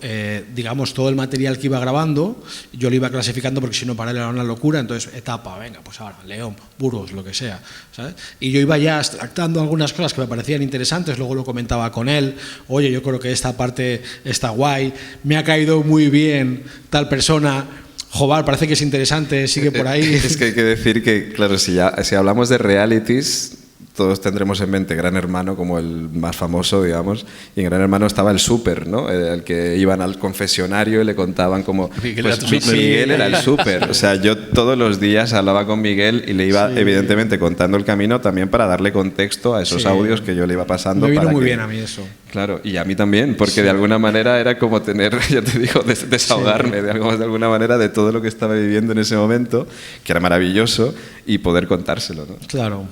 digamos, todo el material que iba grabando, yo lo iba clasificando porque si no para él era una locura, entonces etapa, venga, pues ahora, León, Burgos, lo que sea, ¿sabes? Y yo iba ya extractando algunas cosas que me parecían interesantes, luego lo comentaba con él, oye, yo creo que esta parte está guay, me ha caído muy bien tal persona, joder, parece que es interesante, sigue por ahí. Es que hay que decir que, claro, si hablamos de realities, todos tendremos en mente Gran Hermano como el más famoso, digamos, y en Gran Hermano estaba el súper, ¿no? El que iban al confesionario y le contaban como... Miguel era el súper. O sea, yo todos los días hablaba con Miguel y le iba, evidentemente, contando el camino también para darle contexto a esos audios que yo le iba pasando. Me vino muy bien a mí eso. Claro, y a mí también, porque de alguna manera era como tener, ya te digo, desahogarme de alguna manera de todo lo que estaba viviendo en ese momento, que era maravilloso, y poder contárselo, ¿no? Claro.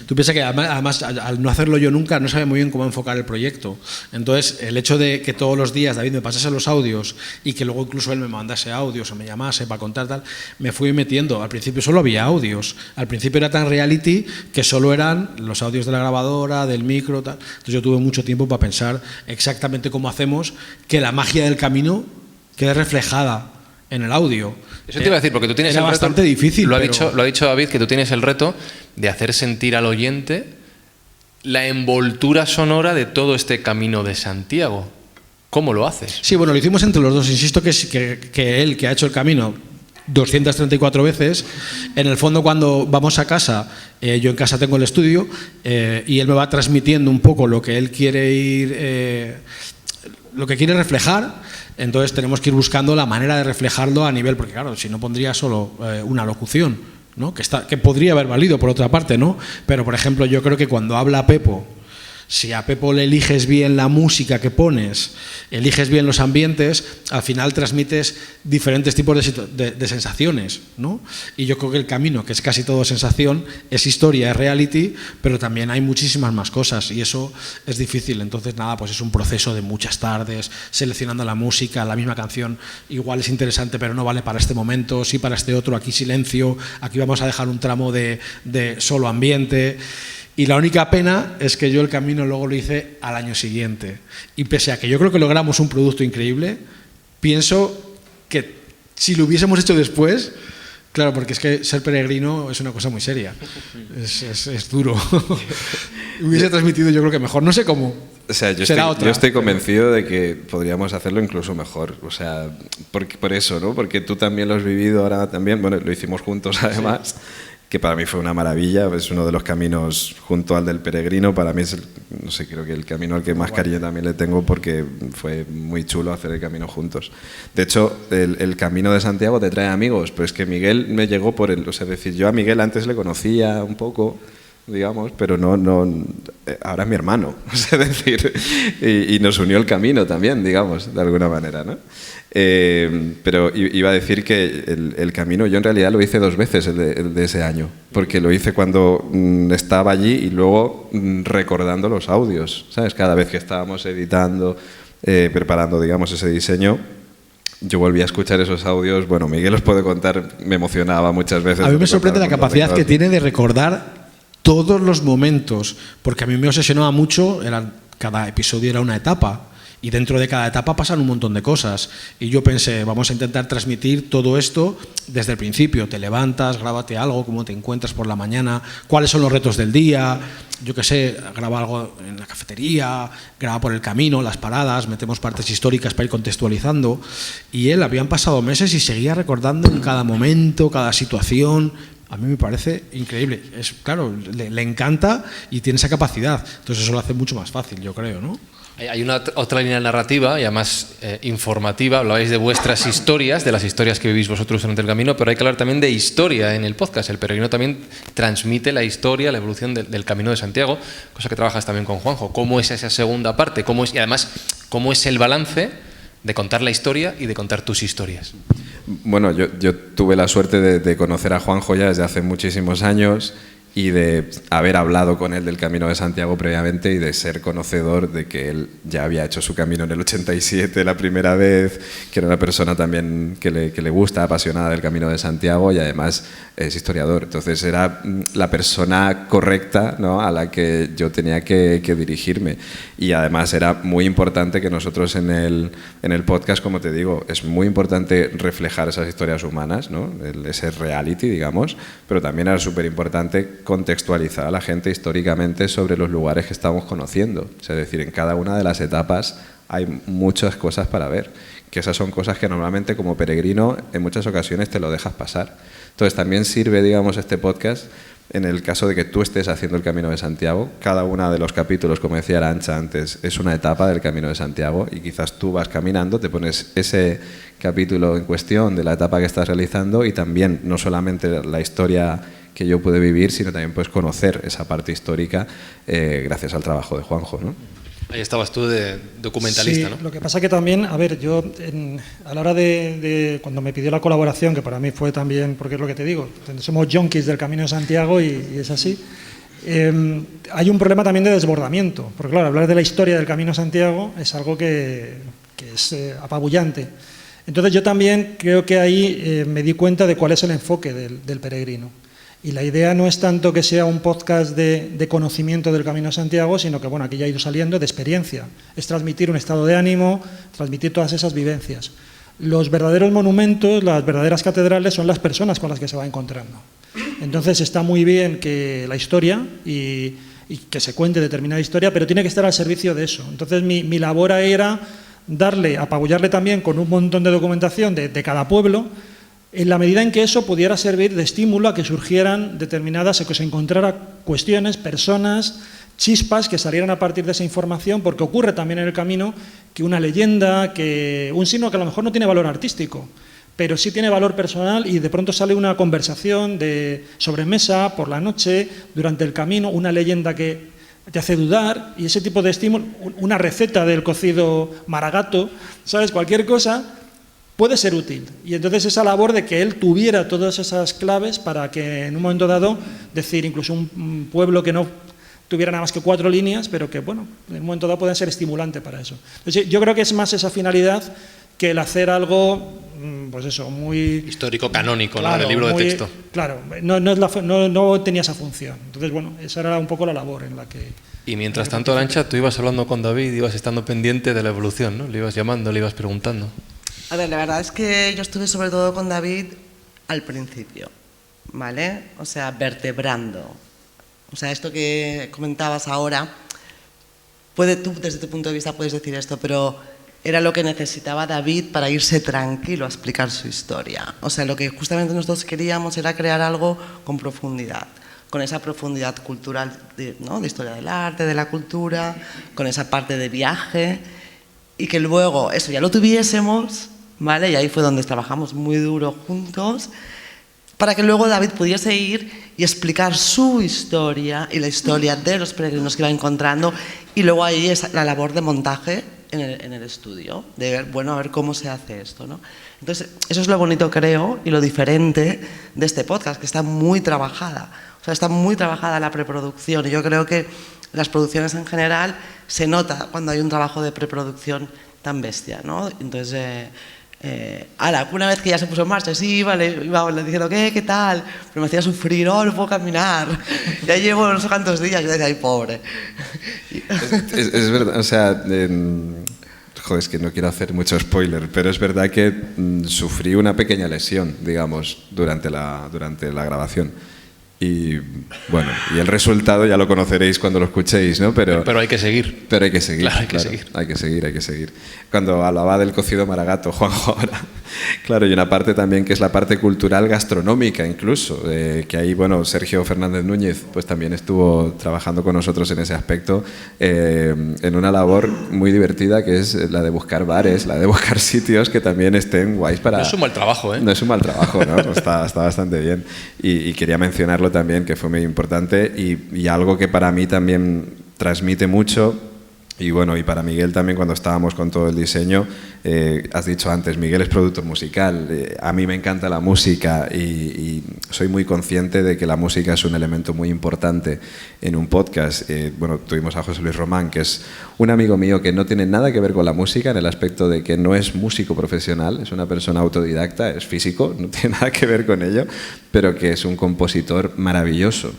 Tú piensas que además al no hacerlo yo nunca no sabía muy bien cómo enfocar el proyecto. Entonces el hecho de que todos los días David me pasase los audios y que luego incluso él me mandase audios o me llamase para contar tal, me fui metiendo. Al principio solo había audios. Al principio era tan reality que solo eran los audios de la grabadora, del micro, tal. Entonces yo tuve mucho tiempo para pensar exactamente cómo hacemos que la magia del camino quede reflejada en el audio. Eso te iba a decir, porque tú tienes Era el reto, bastante difícil. Lo ha dicho David, que tú tienes el reto de hacer sentir al oyente la envoltura sonora de todo este Camino de Santiago. ¿Cómo lo haces? Sí, bueno, lo hicimos entre los dos. Insisto que él, que ha hecho el camino 234 veces, en el fondo cuando vamos a casa, yo en casa tengo el estudio y él me va transmitiendo un poco lo que él quiere ir... lo que quiere reflejar, entonces tenemos que ir buscando la manera de reflejarlo a nivel, porque claro, si no pondría solo una locución, ¿no? que podría haber valido por otra parte, ¿no? Pero por ejemplo yo creo que cuando habla Pepo, si a Pepo le eliges bien la música que pones, eliges bien los ambientes, al final transmites diferentes tipos de sensaciones, ¿no? Y yo creo que el camino, que es casi todo sensación, es historia, es reality, pero también hay muchísimas más cosas y eso es difícil. Entonces nada, pues es un proceso de muchas tardes, seleccionando la música, la misma canción igual es interesante pero no vale para este momento, sí para este otro, aquí silencio, aquí vamos a dejar un tramo de solo ambiente. Y la única pena es que yo el camino luego lo hice al año siguiente. Y pese a que yo creo que logramos un producto increíble, pienso que si lo hubiésemos hecho después, claro, porque es que ser peregrino es una cosa muy seria, es duro. Hubiese transmitido yo creo que mejor, no sé cómo. O sea, yo estoy convencido de que podríamos hacerlo incluso mejor. O sea, por eso, ¿no? Porque tú también lo has vivido ahora también. Bueno, lo hicimos juntos además. Sí. Que para mí fue una maravilla, es uno de los caminos junto al del peregrino, para mí es, no sé, creo que el camino al que más cariño también le tengo porque fue muy chulo hacer el camino juntos. De hecho, el camino de Santiago te trae amigos, pero es que Miguel me llegó por él, o sea, es decir, yo a Miguel antes le conocía un poco, digamos, pero no ahora es mi hermano, o sea, es decir, y nos unió el camino también, digamos, de alguna manera, ¿no? Pero iba a decir que el camino yo en realidad lo hice 2 veces el de ese año, porque lo hice cuando estaba allí y luego recordando los audios, ¿sabes? Cada vez que estábamos editando, preparando, digamos, ese diseño, yo volví a escuchar esos audios. Bueno, Miguel os puede contar, me emocionaba muchas veces. A mí me sorprende la capacidad que tiene de recordar todos los momentos, porque a mí me obsesionaba mucho, cada episodio era una etapa. Y dentro de cada etapa pasan un montón de cosas. Y yo pensé, vamos a intentar transmitir todo esto desde el principio. Te levantas, grábate algo, cómo te encuentras por la mañana, cuáles son los retos del día, yo qué sé, graba algo en la cafetería, graba por el camino, las paradas, metemos partes históricas para ir contextualizando. Y él, habían pasado meses y seguía recordando en cada momento, cada situación. A mí me parece increíble. Claro, le encanta y tiene esa capacidad. Entonces eso lo hace mucho más fácil, yo creo, ¿no? Hay una otra línea narrativa, ya más informativa. Hablabais de vuestras historias, de las historias que vivís vosotros durante el camino, pero hay que hablar también de historia en el podcast. El peregrino también transmite la historia, la evolución del Camino de Santiago, cosa que trabajas también con Juanjo. ¿Cómo es esa segunda parte? Y además, ¿cómo es el balance de contar la historia y de contar tus historias? Bueno, yo tuve la suerte de conocer a Juanjo ya desde hace muchísimos años y de haber hablado con él del Camino de Santiago previamente y de ser conocedor de que él ya había hecho su camino en el 87 la primera vez, que era una persona también que le gusta, apasionada del Camino de Santiago y además es historiador. Entonces era la persona correcta, ¿no?, a la que yo tenía que dirigirme. Y además era muy importante que nosotros en el podcast, como te digo, es muy importante reflejar esas historias humanas, ¿no?, ese reality, digamos, pero también era súper importante contextualizar a la gente históricamente sobre los lugares que estamos conociendo. Es decir, en cada una de las etapas hay muchas cosas para ver, que esas son cosas que normalmente como peregrino en muchas ocasiones te lo dejas pasar. Entonces también sirve, digamos, este podcast en el caso de que tú estés haciendo el Camino de Santiago. Cada uno de los capítulos, como decía Arantxa antes, es una etapa del Camino de Santiago y quizás tú vas caminando, te pones ese capítulo en cuestión de la etapa que estás realizando y también no solamente la historia que yo pude vivir, sino también puedes conocer esa parte histórica gracias al trabajo de Juanjo, ¿no? Ahí estabas tú de documentalista, sí, ¿no? Lo que pasa que también, a ver, yo a la hora de cuando me pidió la colaboración, que para mí fue también, porque es lo que te digo, somos junkies del Camino de Santiago y es así, hay un problema también de desbordamiento, porque claro, hablar de la historia del Camino de Santiago es algo que es apabullante. Entonces yo también creo que ahí me di cuenta de cuál es el enfoque del peregrino. Y la idea no es tanto que sea un podcast de conocimiento del Camino de Santiago, sino que, bueno, aquí ya ha ido saliendo, de experiencia. Es transmitir un estado de ánimo, transmitir todas esas vivencias. Los verdaderos monumentos, las verdaderas catedrales son las personas con las que se va encontrando. Entonces está muy bien que la historia y que se cuente determinada historia, pero tiene que estar al servicio de eso. Entonces mi labor era apabullarle también con un montón de documentación de cada pueblo, en la medida en que eso pudiera servir de estímulo a que surgieran determinadas, que se encontrara cuestiones, personas, chispas que salieran a partir de esa información, porque ocurre también en el camino que una leyenda, que un signo que a lo mejor no tiene valor artístico, pero sí tiene valor personal y de pronto sale una conversación de sobremesa por la noche, durante el camino, una leyenda que te hace dudar y ese tipo de estímulo, una receta del cocido maragato, ¿sabes? Cualquier cosa puede ser útil. Y entonces esa labor de que él tuviera todas esas claves para que en un momento dado, decir, incluso un pueblo que no tuviera nada más que 4 líneas, pero que, bueno, en un momento dado puede ser estimulante para eso. Entonces, yo creo que es más esa finalidad que el hacer algo, pues eso, muy... histórico, canónico, claro, ¿no? Del libro de texto. Claro, no tenía esa función. Entonces, bueno, esa era un poco la labor en la que... Y mientras tanto, Arantxa, tú ibas hablando con David, ibas estando pendiente de la evolución, ¿no? Le ibas llamando, le ibas preguntando. A ver, la verdad es que yo estuve sobre todo con David al principio, ¿vale? O sea, vertebrando. O sea, esto que comentabas ahora, tú desde tu punto de vista puedes decir esto, pero era lo que necesitaba David para irse tranquilo a explicar su historia. O sea, lo que justamente nosotros queríamos era crear algo con profundidad, con esa profundidad cultural, ¿no? De historia del arte, de la cultura, con esa parte de viaje, y que luego eso ya lo tuviésemos, ¿vale? Y ahí fue donde trabajamos muy duro juntos, para que luego David pudiese ir y explicar su historia y la historia de los peregrinos que iba encontrando, y luego ahí es la labor de montaje en el estudio, de ver, bueno, a ver cómo se hace esto, ¿no? Entonces, eso es lo bonito, creo, y lo diferente de este podcast, que está muy trabajada. O sea, está muy trabajada la preproducción, y yo creo que las producciones en general se nota cuando hay un trabajo de preproducción tan bestia, ¿no? Entonces, una vez que ya se puso en marcha, sí, vale, le dijeron, ¿qué tal? Pero me hacía sufrir, no puedo caminar, ya llevo no sé cuántos días, yo decía, ay, pobre. Es verdad, o sea, joder, es que no quiero hacer mucho spoiler, pero es verdad que sufrí una pequeña lesión, digamos, durante la grabación. Y bueno, y el resultado ya lo conoceréis cuando lo escuchéis, ¿no? Pero hay que seguir. Pero hay que seguir. Claro, hay que seguir. Cuando hablaba del cocido maragato, Juanjo, ahora, claro, y una parte también que es la parte cultural gastronómica incluso, que ahí, bueno, Sergio Fernández Núñez pues también estuvo trabajando con nosotros en ese aspecto, en una labor muy divertida que es la de buscar bares, la de buscar sitios que también estén guays para... No es un mal trabajo, ¿eh? No es un mal trabajo, ¿no? Está bastante bien. Y quería mencionarlo también, que fue muy importante y algo que para mí también transmite mucho. Y bueno, y para Miguel también, cuando estábamos con todo el diseño, has dicho antes, Miguel es productor musical, a mí me encanta la música y soy muy consciente de que la música es un elemento muy importante en un podcast. Bueno, tuvimos a José Luis Román, que es un amigo mío que no tiene nada que ver con la música, en el aspecto de que no es músico profesional, es una persona autodidacta, es físico, no tiene nada que ver con ello, pero que es un compositor maravilloso.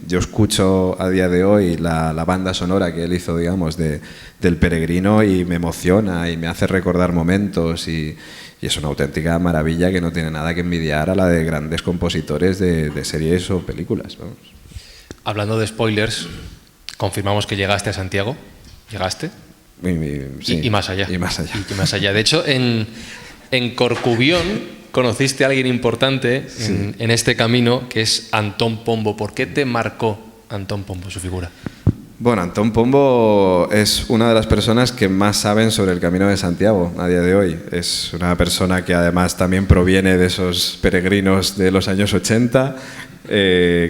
Yo escucho a día de hoy la banda sonora que él hizo, digamos, del Peregrino, y me emociona y me hace recordar momentos, y es una auténtica maravilla que no tiene nada que envidiar a la de grandes compositores de series o películas, vamos. Hablando de spoilers, confirmamos que llegaste a Santiago. ¿Llegaste? Sí, y más allá. Y más allá. Y más allá. De hecho, en Corcubión conociste a alguien importante en este camino, que es Antón Pombo. ¿Por qué te marcó Antón Pombo, su figura? Bueno, Antón Pombo es una de las personas que más saben sobre el Camino de Santiago a día de hoy. Es una persona que además también proviene de esos peregrinos de los años 80,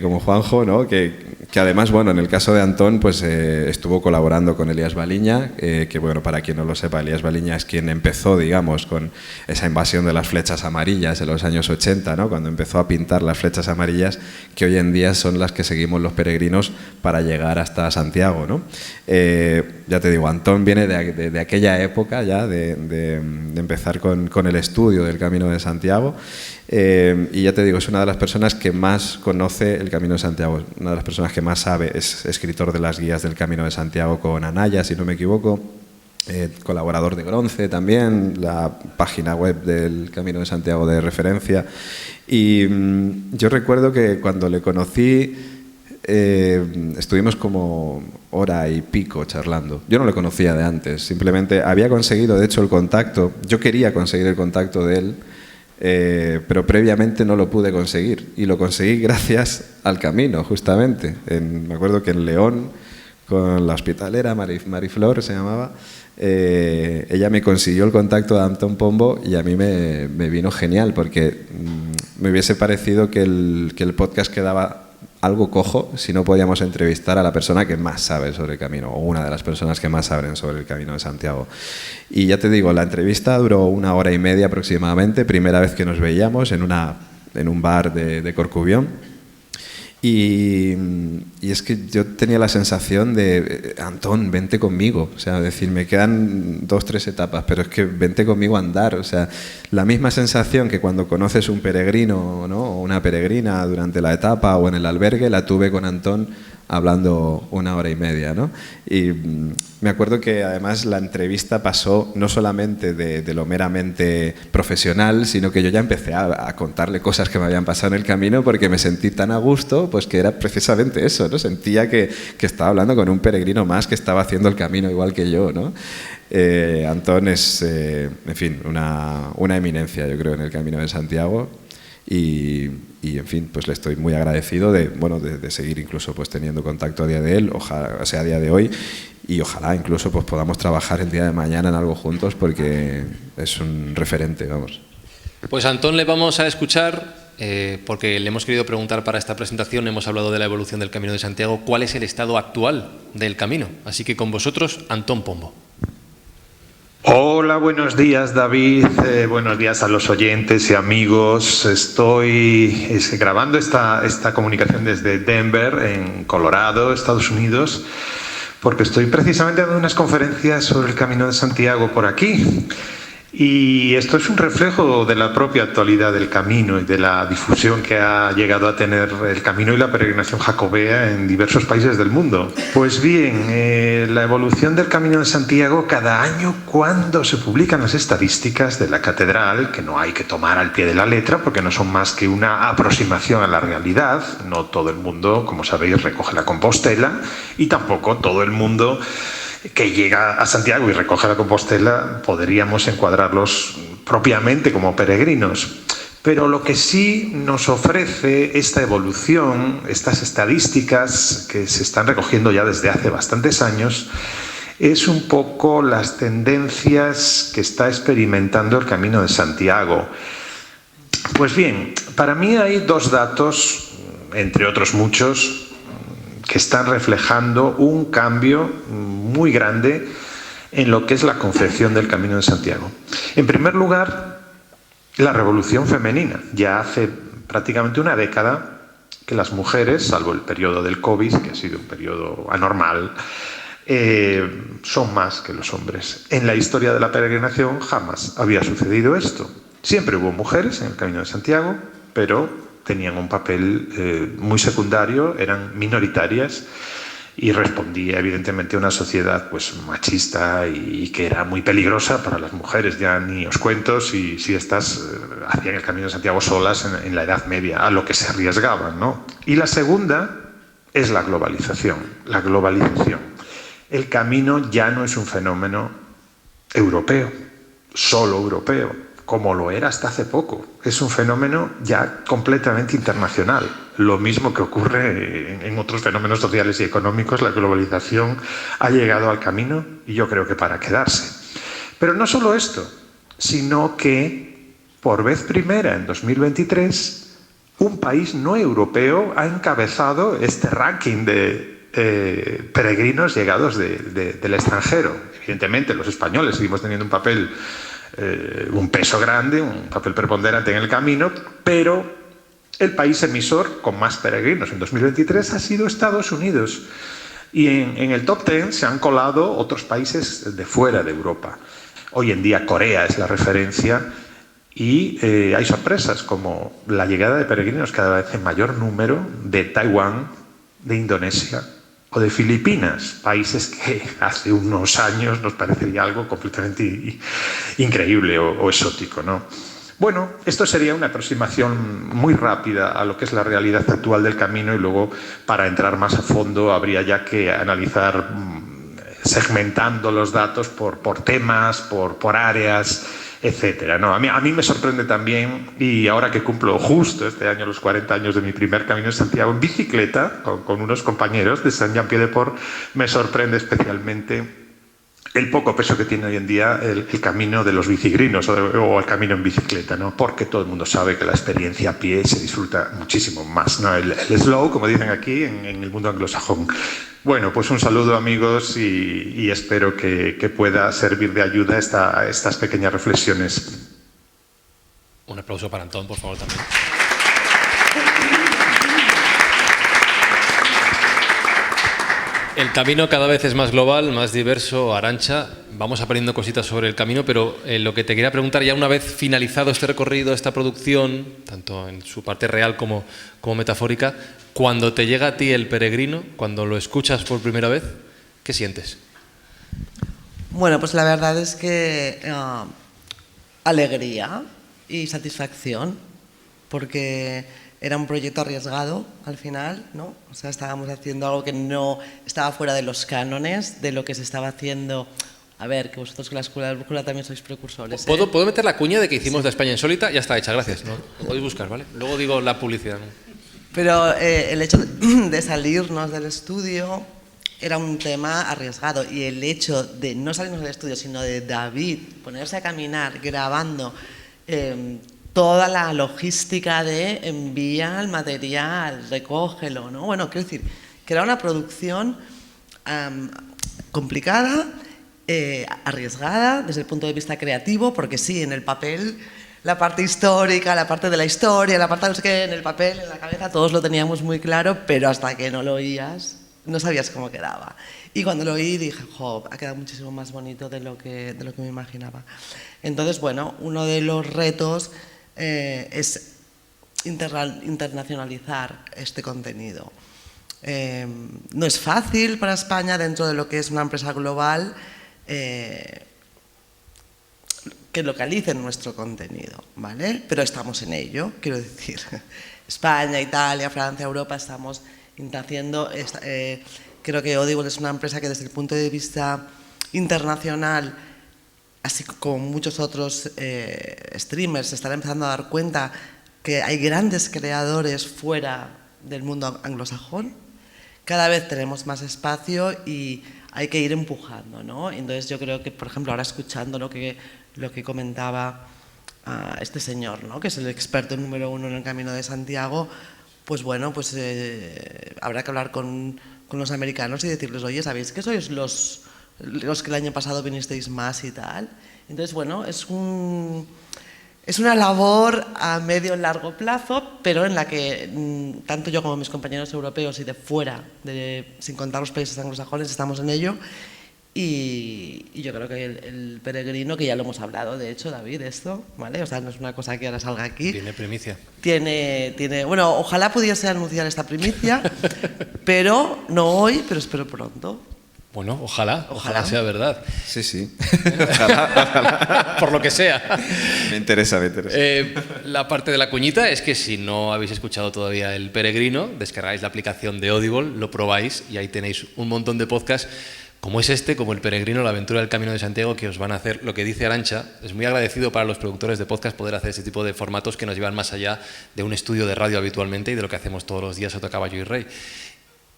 como Juanjo, ¿no? Que además, bueno, en el caso de Antón, pues estuvo colaborando con Elías Baliña, que bueno, para quien no lo sepa, Elías Baliña es quien empezó, digamos, con esa invasión de las flechas amarillas en los años 80, ¿no? Cuando empezó a pintar las flechas amarillas que hoy en día son las que seguimos los peregrinos para llegar hasta Santiago, ¿no? Ya te digo, Antón viene de aquella época ya, de empezar con el estudio del Camino de Santiago. Y ya te digo, es una de las personas que más conoce el Camino de Santiago, una de las personas que más sabe, es escritor de las guías del Camino de Santiago con Anaya, si no me equivoco, colaborador de Gronce también, la página web del Camino de Santiago de referencia. Y yo recuerdo que cuando le conocí estuvimos como hora y pico charlando. Yo no le conocía de antes, simplemente había conseguido, de hecho, el contacto. Yo quería conseguir el contacto de él, pero previamente no lo pude conseguir, y lo conseguí gracias al camino, justamente. Me acuerdo que en León, con la hospitalera Mariflor se llamaba, ella me consiguió el contacto de Antón Pombo, y a mí me vino genial, porque me hubiese parecido que el podcast quedaba algo cojo si no podíamos entrevistar a la persona que más sabe sobre el camino, o una de las personas que más saben sobre el Camino de Santiago. Y ya te digo, la entrevista duró 1 hora y media aproximadamente, primera vez que nos veíamos en un bar de Corcubión. Y es que yo tenía la sensación de, Antón, vente conmigo, o sea, decir, me quedan 2 o 3 etapas, pero es que vente conmigo a andar, o sea, la misma sensación que cuando conoces un peregrino, ¿no? O una peregrina durante la etapa o en el albergue, la tuve con Antón hablando 1 hora y media, ¿no? Y me acuerdo que además la entrevista pasó no solamente de lo meramente profesional, sino que yo ya empecé a contarle cosas que me habían pasado en el camino, porque me sentí tan a gusto, pues que era precisamente eso, ¿no? Sentía que estaba hablando con un peregrino más que estaba haciendo el camino igual que yo, ¿no? Antón es, en fin, una eminencia, yo creo, en el Camino de Santiago. Y en fin, pues le estoy muy agradecido de seguir incluso pues teniendo contacto a día de él, ojalá sea a día de hoy, y ojalá incluso pues podamos trabajar el día de mañana en algo juntos, porque es un referente, vamos. Pues a Antón le vamos a escuchar, porque le hemos querido preguntar para esta presentación, hemos hablado de la evolución del Camino de Santiago, ¿cuál es el estado actual del camino? Así que con vosotros, Antón Pombo. Hola, buenos días, David, buenos días a los oyentes y amigos. Estoy grabando esta comunicación desde Denver, en Colorado, Estados Unidos, porque estoy precisamente dando unas conferencias sobre el Camino de Santiago por aquí. Y esto es un reflejo de la propia actualidad del camino y de la difusión que ha llegado a tener el camino y la peregrinación jacobea en diversos países del mundo. Pues bien, la evolución del Camino de Santiago cada año, cuando se publican las estadísticas de la catedral, que no hay que tomar al pie de la letra porque no son más que una aproximación a la realidad, no todo el mundo, como sabéis, recoge la Compostela, y tampoco todo el mundo que llega a Santiago y recoge la Compostela podríamos encuadrarlos propiamente como peregrinos. Pero lo que sí nos ofrece esta evolución, estas estadísticas que se están recogiendo ya desde hace bastantes años, es un poco las tendencias que está experimentando el Camino de Santiago. Pues bien, para mí hay 2 datos, entre otros muchos, que están reflejando un cambio muy grande en lo que es la concepción del Camino de Santiago. En primer lugar, la revolución femenina. Ya hace prácticamente una década que las mujeres, salvo el periodo del COVID, que ha sido un periodo anormal, son más que los hombres. En la historia de la peregrinación jamás había sucedido esto. Siempre hubo mujeres en el Camino de Santiago, pero tenían un papel muy secundario, eran minoritarias, y respondía evidentemente a una sociedad pues machista y que era muy peligrosa para las mujeres. Ya ni os cuento si estas hacían el Camino de Santiago solas en la Edad Media, a lo que se arriesgaban, ¿no? Y la segunda es la globalización. La globalización. el camino ya no es un fenómeno europeo, solo europeo, como lo era hasta hace poco. Es un fenómeno ya completamente internacional. Lo mismo que ocurre en otros fenómenos sociales y económicos, la globalización ha llegado al camino y yo creo que para quedarse. Pero no solo esto, sino que por vez primera en 2023 un país no europeo ha encabezado este ranking de peregrinos llegados del extranjero. Evidentemente los españoles seguimos teniendo un peso grande, un papel preponderante en el camino, pero el país emisor con más peregrinos en 2023 ha sido Estados Unidos. Y en el top 10 se han colado otros países de fuera de Europa. Hoy en día Corea es la referencia y hay sorpresas como la llegada de peregrinos cada vez en mayor número de Taiwán, de Indonesia o de Filipinas, países que hace unos años nos parecería algo completamente increíble o exótico, ¿no? Bueno, esto sería una aproximación muy rápida a lo que es la realidad actual del camino y luego, para entrar más a fondo, habría ya que analizar segmentando los datos por temas, por áreas, etcétera, ¿no? A mí me sorprende también, y ahora que cumplo justo este año los 40 años de mi primer Camino de Santiago en bicicleta, con unos compañeros de Saint-Jean-Pied-de-Port, me sorprende especialmente el poco peso que tiene hoy en día el camino de los bicigrinos o el camino en bicicleta, ¿no? Porque todo el mundo sabe que la experiencia a pie se disfruta muchísimo más, ¿no? El slow, como dicen aquí, en el mundo anglosajón. Bueno, pues un saludo, amigos, y espero que pueda servir de ayuda estas pequeñas reflexiones. Un aplauso para Antón, por favor, también. El camino cada vez es más global, más diverso, Arantxa. Vamos aprendiendo cositas sobre el camino, pero lo que te quería preguntar, ya una vez finalizado este recorrido, esta producción, tanto en su parte real como metafórica, cuando te llega a ti el peregrino, cuando lo escuchas por primera vez, ¿qué sientes? Bueno, pues la verdad es que alegría y satisfacción, porque era un proyecto arriesgado al final, ¿no? O sea, estábamos haciendo algo que no estaba fuera de los cánones de lo que se estaba haciendo. A ver, que vosotros con la Escuela de la Brújula también sois precursores, ¿eh? ¿Puedo meter la cuña de que hicimos la España Insólita? Ya está hecha, gracias. ¿No? Lo podéis buscar, ¿vale? Luego digo la publicidad, ¿no? Pero el hecho de salirnos del estudio era un tema arriesgado, y el hecho de no salirnos del estudio, sino de David ponerse a caminar grabando toda la logística de envía el material, recógelo, ¿no? Bueno, quiero decir que era una producción complicada, arriesgada desde el punto de vista creativo, porque sí, en el papel, la parte histórica, la parte de la historia, la parte de no sé qué, en el papel, en la cabeza, todos lo teníamos muy claro, pero hasta que no lo oías, no sabías cómo quedaba. Y cuando lo oí dije, jo, ha quedado muchísimo más bonito de lo que me imaginaba. Entonces, bueno, uno de los retos es internacionalizar este contenido. No es fácil para España, dentro de lo que es una empresa global, que localicen nuestro contenido, ¿vale? Pero estamos en ello, quiero decir. España, Italia, Francia, Europa, estamos haciendo. Creo que Audible es una empresa que desde el punto de vista internacional, así como muchos otros streamers, se están empezando a dar cuenta que hay grandes creadores fuera del mundo anglosajón. Cada vez tenemos más espacio y hay que ir empujando, ¿no? Entonces yo creo que, por ejemplo, ahora escuchando lo que comentaba este señor, ¿no? Que es el experto número 1 en el Camino de Santiago, pues bueno, pues habrá que hablar con los americanos y decirles, oye, ¿sabéis que sois los que el año pasado vinisteis más y tal? Entonces, bueno, es una labor a medio y largo plazo, pero en la que tanto yo como mis compañeros europeos y de fuera, sin contar los países anglosajones, estamos en ello. Y yo creo que el peregrino, que ya lo hemos hablado, de hecho, David, esto, ¿vale? O sea, no es una cosa que ahora salga aquí. Tiene primicia. Bueno, ojalá pudiese anunciar esta primicia, pero no hoy, pero espero pronto. Bueno, ojalá sea verdad. Sí, sí. Ojalá. Por lo que sea. Me interesa. La parte de la cuñita es que si no habéis escuchado todavía El Peregrino, descargáis la aplicación de Audible, lo probáis y ahí tenéis un montón de podcasts como es este, como El Peregrino, la aventura del Camino de Santiago, que os van a hacer lo que dice Arantxa. Es muy agradecido para los productores de podcast poder hacer este tipo de formatos que nos llevan más allá de un estudio de radio habitualmente y de lo que hacemos todos los días a Caballo y Rey.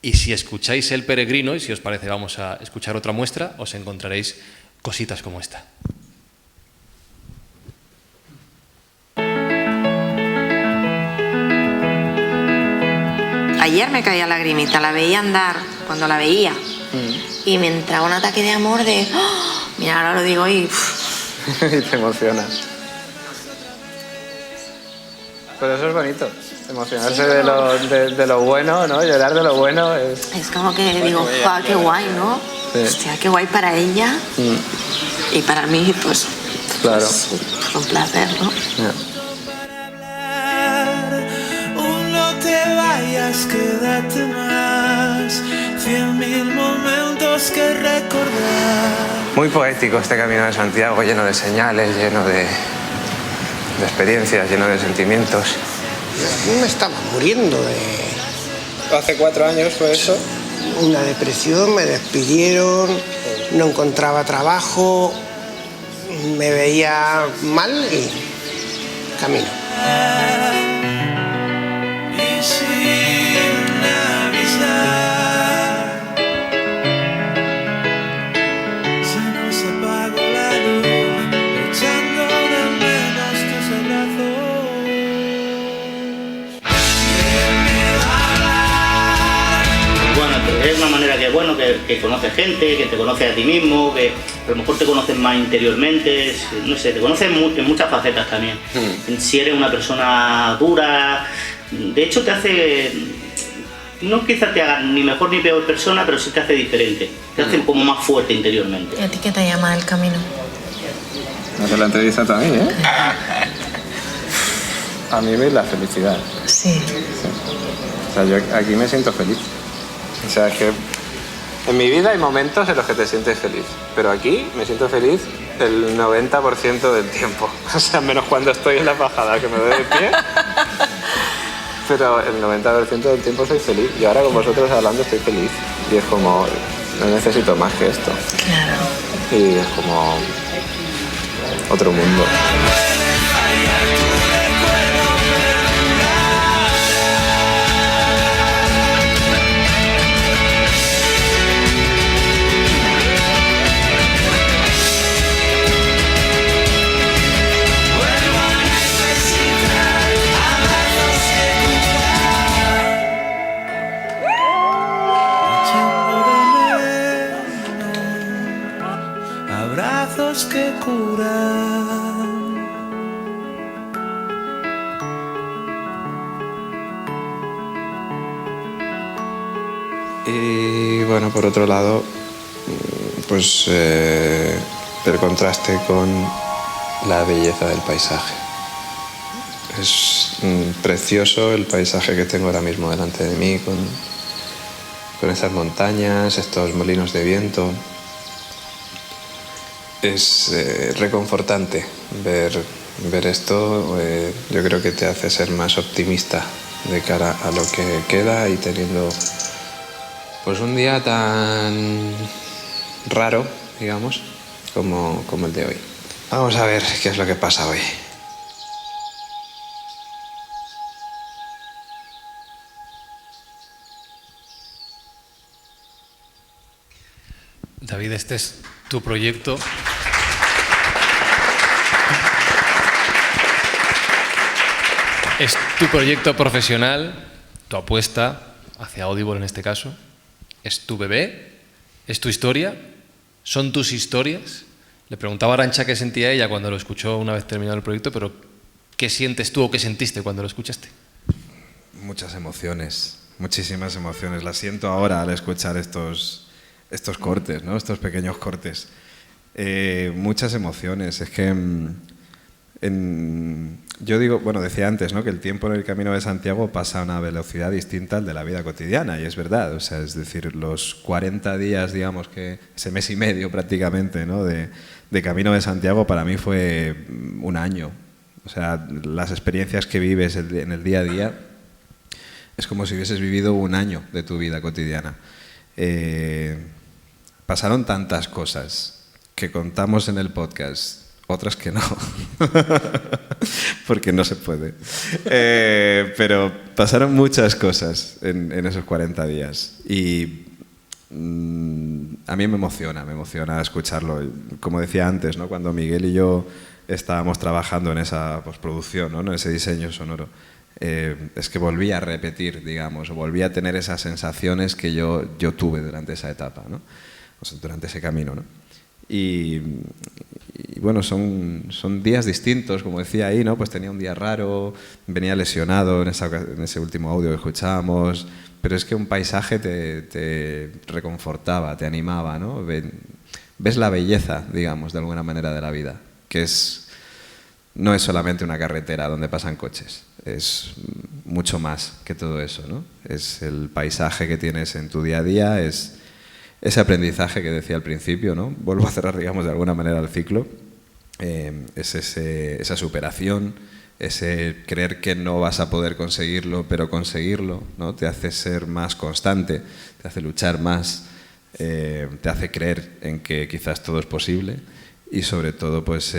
Y si escucháis El Peregrino, y si os parece vamos a escuchar otra muestra, os encontraréis cositas como esta. Ayer me caía lagrimita, la veía andar cuando la veía y me entraba un ataque de amor de ¡oh! Mira, ahora lo digo y y te emocionas. Pero eso es bonito, emocionarse de lo bueno, ¿no? Llorar de lo bueno es... Es como que digo, ¡guau, qué guay!, ¿no? Sí. Hostia, qué guay para ella y para mí, pues, claro. Pues un placer, ¿no? Yeah. No te vayas, quédate más, 100.000 momentos que recordar. Muy poético este Camino de Santiago, lleno de señales, lleno de experiencias, lleno de sentimientos. Me estaba muriendo de... ¿Hace 4 años fue eso? Una depresión, me despidieron, no encontraba trabajo, me veía mal y camino. Y sin avisar, se nos apagó la luz, echando de menos tus abrazos. Bueno, es una manera que conoces gente, que te conoces a ti mismo, que a lo mejor te conoces más interiormente, no sé, te conoces en muchas facetas también. Si eres una persona dura, de hecho te hace, no quizás te haga ni mejor ni peor persona, pero sí te hace diferente, te hace como más fuerte interiormente. ¿Y a ti qué te llama el camino? Hacer la entrevista también, ¿eh? A mí es la felicidad. Sí. O sea, yo aquí me siento feliz. O sea, es que en mi vida hay momentos en los que te sientes feliz, pero aquí me siento feliz el 90% del tiempo. O sea, menos cuando estoy en la bajada, que me doy de pie. Pero el 90% del tiempo soy feliz. Y ahora con vosotros hablando estoy feliz. Y es como, no necesito más que esto. Claro. Y es como otro mundo. Abrazos que curan. Y bueno, por otro lado, pues el contraste con la belleza del paisaje. Es precioso el paisaje que tengo ahora mismo delante de mí, con estas montañas, estos molinos de viento. Es reconfortante ver esto. Yo creo que te hace ser más optimista de cara a lo que queda y teniendo pues un día tan raro, digamos, como el de hoy. Vamos a ver qué es lo que pasa hoy. David, este es tu proyecto. Es tu proyecto profesional, tu apuesta hacia Audible en este caso. Es tu bebé, es tu historia, son tus historias. Le preguntaba a Arantxa qué sentía ella cuando lo escuchó una vez terminado el proyecto, pero ¿qué sientes tú o qué sentiste cuando lo escuchaste? Muchas emociones, muchísimas emociones. Las siento ahora al escuchar estos cortes, ¿no? Estos pequeños cortes. Muchas emociones. Es que yo digo, bueno, decía antes, ¿no?, que el tiempo en el Camino de Santiago pasa a una velocidad distinta al de la vida cotidiana, y es verdad. O sea, es decir, los 40 días, digamos, que ese mes y medio prácticamente, ¿no?, de Camino de Santiago para mí fue un año. O sea, las experiencias que vives en el día a día es como si hubieses vivido un año de tu vida cotidiana. pasaron tantas cosas que contamos en el podcast, otras que no, porque no se puede. Pero pasaron muchas cosas en esos 40 días y a mí me emociona escucharlo. Como decía antes, ¿no? Cuando Miguel y yo estábamos trabajando en esa postproducción, ¿no? En ese diseño sonoro, es que volví a repetir, digamos, volví a tener esas sensaciones que yo tuve durante esa etapa, ¿no? O sea, durante ese camino, ¿no? Y bueno, son días distintos, como decía ahí, ¿no? Pues tenía un día raro, venía lesionado en ese último audio que escuchábamos, pero es que un paisaje te reconfortaba, te animaba, ¿no? Ves la belleza, digamos, de alguna manera de la vida, que no es solamente una carretera donde pasan coches, es mucho más que todo eso, ¿no? Es el paisaje que tienes en tu día a día, es ese aprendizaje que decía al principio, ¿no? Vuelvo a cerrar, digamos, de alguna manera el ciclo, es esa superación, ese creer que no vas a poder conseguirlo, pero conseguirlo, ¿no? Te hace ser más constante, te hace luchar más, te hace creer en que quizás todo es posible y sobre todo, pues,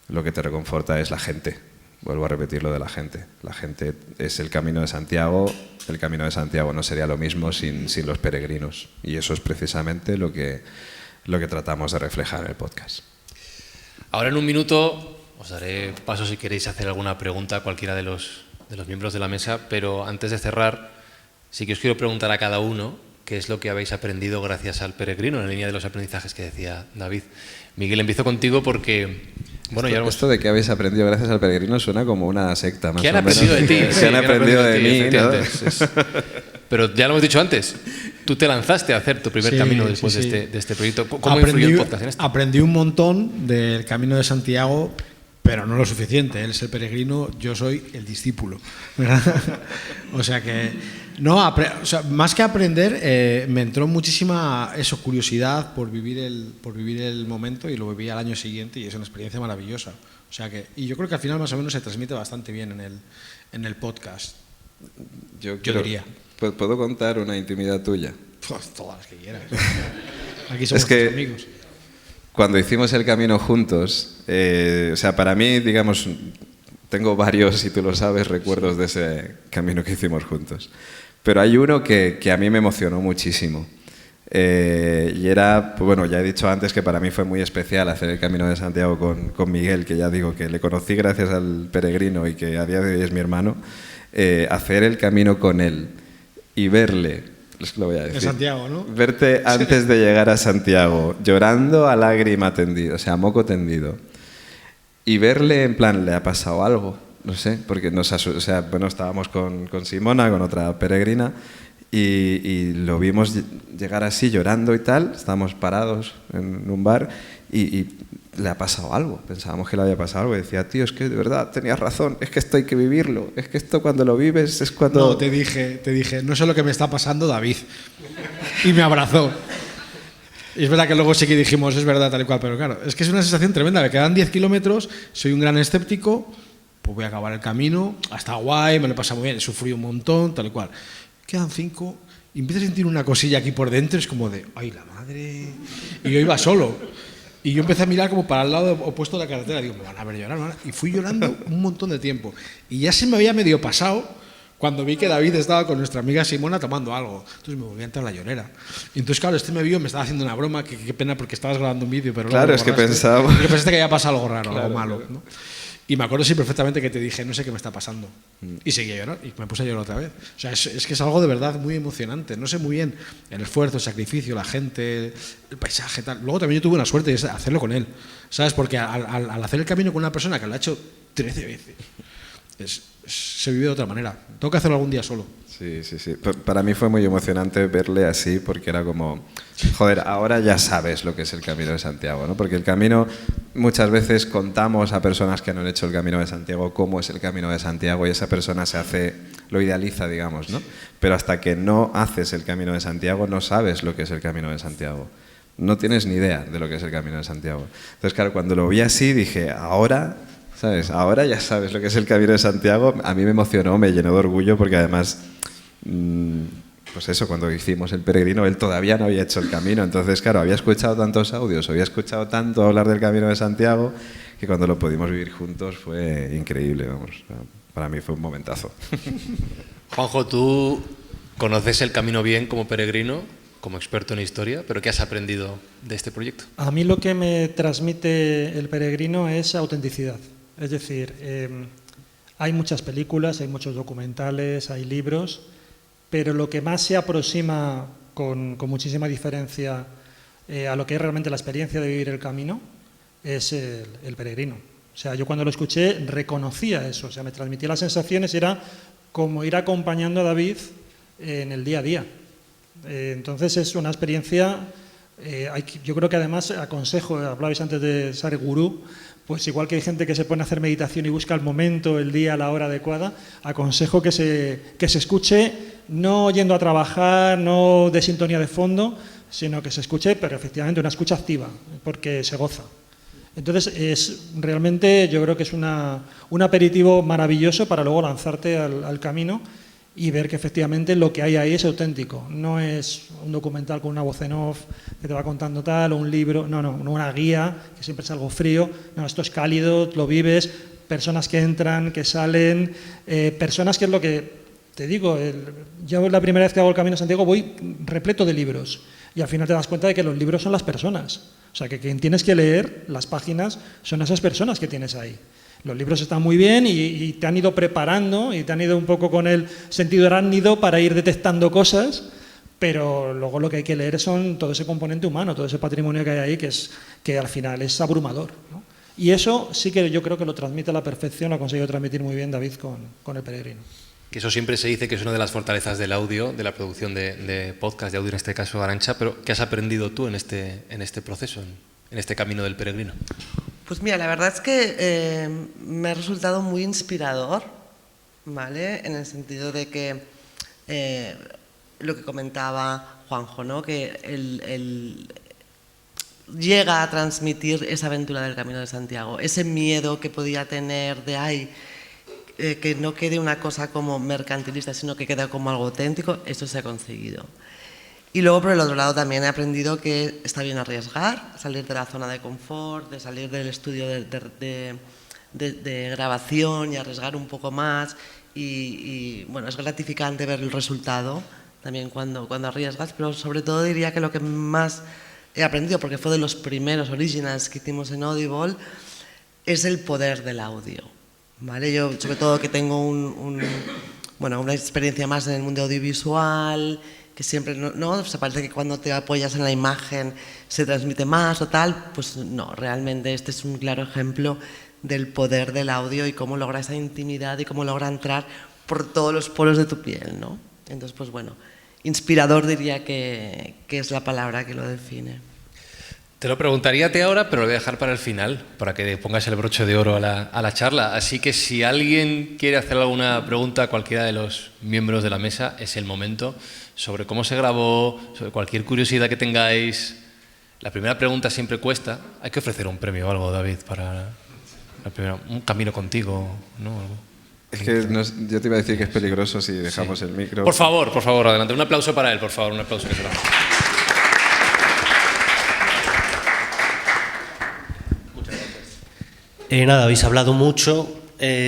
lo que te reconforta es la gente. Vuelvo a repetir lo de la gente. La gente es el Camino de Santiago. El Camino de Santiago no sería lo mismo sin los peregrinos. Y eso es precisamente lo que tratamos de reflejar en el podcast. Ahora en un minuto os daré paso si queréis hacer alguna pregunta a cualquiera de los miembros de la mesa, pero antes de cerrar, sí que os quiero preguntar a cada uno qué es lo que habéis aprendido gracias al peregrino, en la línea de los aprendizajes que decía David. Miguel, empiezo contigo porque... Bueno, esto de que habéis aprendido gracias al peregrino suena como una secta, más ¿Qué o han menos. aprendido de ti? ¿Qué han aprendido de mí? ¿No? Pero ya lo hemos dicho antes, tú te lanzaste a hacer tu primer camino después de este proyecto. ¿Cómo influyó el podcast en esto? Aprendí un montón del Camino de Santiago, pero no lo suficiente. Él es el peregrino, yo soy el discípulo, ¿verdad? O sea que... No, más que aprender, me entró muchísima curiosidad por vivir el momento y lo viví al año siguiente y es una experiencia maravillosa. O sea que, y yo creo que al final más o menos se transmite bastante bien en el podcast. Yo diría. ¿Puedo contar una intimidad tuya? Pues todas las que quieras. Aquí somos amigos. Cuando hicimos el camino juntos, o sea, para mí, digamos, tengo varios, si tú lo sabes, recuerdos de ese camino que hicimos juntos. Pero hay uno que a mí me emocionó muchísimo. Y era, pues bueno, ya he dicho antes que para mí fue muy especial hacer el Camino de Santiago con Miguel, que ya digo que le conocí gracias al peregrino y que a día de hoy es mi hermano. Hacer el camino con él y verle, es que lo voy a decir. En Santiago, ¿no? Verte antes de llegar a Santiago, llorando a lágrima tendida, o sea, a moco tendido. Y verle en plan, ¿le ha pasado algo? No sé, porque estábamos con Simona, con otra peregrina, y lo vimos llegar así llorando y tal, estábamos parados en un bar y le ha pasado algo, pensábamos que le había pasado algo y decía, tío, es que de verdad tenías razón, es que esto hay que vivirlo, es que esto cuando lo vives es cuando... No, te dije, no sé lo que me está pasando, David, y me abrazó. Y es verdad que luego sí que dijimos, es verdad, tal y cual, pero claro, es que es una sensación tremenda, me quedan 10 kilómetros, soy un gran escéptico, pues voy a acabar el camino, está guay, me lo he pasado muy bien, he sufrido un montón, tal y cual. Quedan 5 y empiezo a sentir una cosilla aquí por dentro, es como de, ¡ay, la madre! Y yo iba solo. Y yo empecé a mirar como para el lado opuesto de la carretera, digo, me van a ver llorar, ¿no? Y fui llorando un montón de tiempo. Y ya se me había medio pasado cuando vi que David estaba con nuestra amiga Simona tomando algo. Entonces me volví a entrar a la llorera. Y entonces, claro, me vio, me estaba haciendo una broma, que qué pena porque estabas grabando un vídeo, pero claro, es que pensaba... Porque pensaste que había pasado algo raro, algo malo, ¿no? Y me acuerdo sí perfectamente que te dije, no sé qué me está pasando. Y seguí a llorar y me puse a llorar otra vez. O sea, es que es algo de verdad muy emocionante. No sé muy bien el esfuerzo, el sacrificio, la gente, el paisaje, tal. Luego también yo tuve una suerte de hacerlo con él. ¿Sabes? Porque al hacer el camino con una persona que lo ha hecho 13 veces, se vive de otra manera. Tengo que hacerlo algún día solo. Sí. Para mí fue muy emocionante verle así porque era como, joder, ahora ya sabes lo que es el Camino de Santiago, ¿no? Porque el camino, muchas veces contamos a personas que no han hecho el Camino de Santiago cómo es el Camino de Santiago y esa persona lo idealiza, digamos, ¿no? Pero hasta que no haces el Camino de Santiago no sabes lo que es el Camino de Santiago. No tienes ni idea de lo que es el Camino de Santiago. Entonces, claro, cuando lo vi así dije, ahora... ¿Sabes? Ahora ya sabes lo que es el Camino de Santiago. A mí me emocionó, me llenó de orgullo porque además pues eso, cuando hicimos El Peregrino, él todavía no había hecho el camino. Entonces, claro, había escuchado tantos audios, había escuchado tanto hablar del Camino de Santiago, que cuando lo pudimos vivir juntos fue increíble, vamos. Para mí fue un momentazo. Juanjo, tú conoces el camino bien como peregrino, como experto en historia, pero ¿qué has aprendido de este proyecto? A mí lo que me transmite El Peregrino es autenticidad. Es decir, hay muchas películas, hay muchos documentales, hay libros, pero lo que más se aproxima con muchísima diferencia a lo que es realmente la experiencia de vivir el camino es el Peregrino. O sea, yo cuando lo escuché reconocía eso, o sea, me transmitía las sensaciones, era como ir acompañando a David en el día a día. Entonces es una experiencia, yo creo que además aconsejo, hablabais antes de ser gurú, pues igual que hay gente que se pone a hacer meditación y busca el momento, el día, la hora adecuada, aconsejo que se escuche no yendo a trabajar, no de sintonía de fondo, sino que se escuche, pero efectivamente una escucha activa, porque se goza. Entonces, realmente yo creo que es un aperitivo maravilloso para luego lanzarte al camino y ver que efectivamente lo que hay ahí es auténtico. No es un documental con una voz en off que te va contando tal, o un libro, no, una guía, que siempre es algo frío. No, esto es cálido, lo vives, personas que entran, que salen, personas que es lo que te digo, yo la primera vez que hago el Camino de Santiago voy repleto de libros y al final te das cuenta de que los libros son las personas. O sea, que quien tienes que leer las páginas son esas personas que tienes ahí. Los libros están muy bien y te han ido preparando y te han ido un poco con el sentido arácnido para ir detectando cosas, pero luego lo que hay que leer son todo ese componente humano, todo ese patrimonio que hay ahí, que al final es abrumador, ¿no? Y eso sí que yo creo que lo transmite a la perfección, lo ha conseguido transmitir muy bien David con El Peregrino. Que eso siempre se dice que es una de las fortalezas del audio, de la producción de podcast, de audio en este caso, Arantxa, pero ¿qué has aprendido tú en este proceso, en este camino del peregrino? Pues mira, la verdad es que me ha resultado muy inspirador, ¿vale? En el sentido de que lo que comentaba Juanjo, ¿no? Que él llega a transmitir esa aventura del Camino de Santiago, ese miedo que podía tener de que no quede una cosa como mercantilista, sino que quede como algo auténtico, eso se ha conseguido. Y luego, por el otro lado, también he aprendido que está bien arriesgar, salir de la zona de confort, de salir del estudio de grabación y arriesgar un poco más. Y bueno, es gratificante ver el resultado también cuando arriesgas, pero sobre todo diría que lo que más he aprendido, porque fue de los primeros originals que hicimos en Audible, es el poder del audio. ¿Vale? Yo, sobre todo, que tengo una experiencia más en el mundo audiovisual, que siempre, ¿no? O sea, parece que cuando te apoyas en la imagen se transmite más o tal, pues no, realmente este es un claro ejemplo del poder del audio y cómo logra esa intimidad y cómo logra entrar por todos los poros de tu piel, ¿no? Entonces, pues bueno, inspirador diría que es la palabra que lo define. Te lo preguntaría a ti ahora, pero lo voy a dejar para el final, para que pongas el broche de oro a la charla. Así que si alguien quiere hacer alguna pregunta a cualquiera de los miembros de la mesa, es el momento, sobre cómo se grabó, sobre cualquier curiosidad que tengáis. La primera pregunta siempre cuesta. Hay que ofrecer un premio o algo, David, para la primera, un camino contigo, ¿no? Es que yo te iba a decir que es peligroso si dejamos el micro. Por favor, adelante. Un aplauso para él, por favor, un aplauso que se lo haga. Nada, habéis hablado mucho,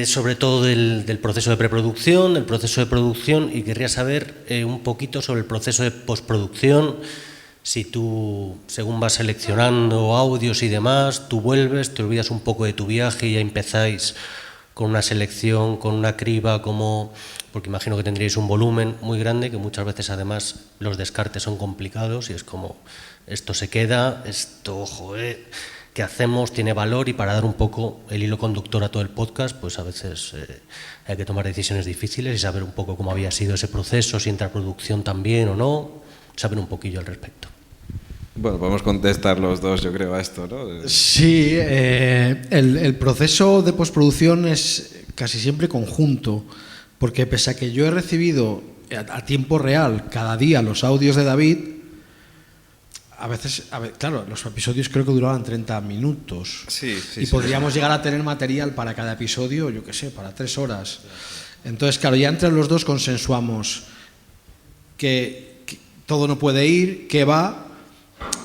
sobre todo del proceso de preproducción, del proceso de producción, y querría saber un poquito sobre el proceso de postproducción. Si tú, según vas seleccionando audios y demás, tú vuelves, te olvidas un poco de tu viaje y ya empezáis con una selección, con una criba, porque imagino que tendríais un volumen muy grande, que muchas veces además los descartes son complicados y es como, esto se queda, esto, joder, ¿qué hacemos? Tiene valor, y para dar un poco el hilo conductor a todo el podcast, pues a veces hay que tomar decisiones difíciles y saber un poco cómo había sido ese proceso, si entra producción también o no, saber un poquillo al respecto. Bueno, podemos contestar los dos, yo creo, a esto, ¿no? Sí, el proceso de postproducción es casi siempre conjunto, porque pese a que yo he recibido a tiempo real cada día los audios de David, a veces, claro, los episodios creo que duraban 30 minutos. Sí, y podríamos llegar a tener material para cada episodio, yo qué sé, para 3 horas. Entonces, claro, ya entre los dos consensuamos que todo no puede ir, que va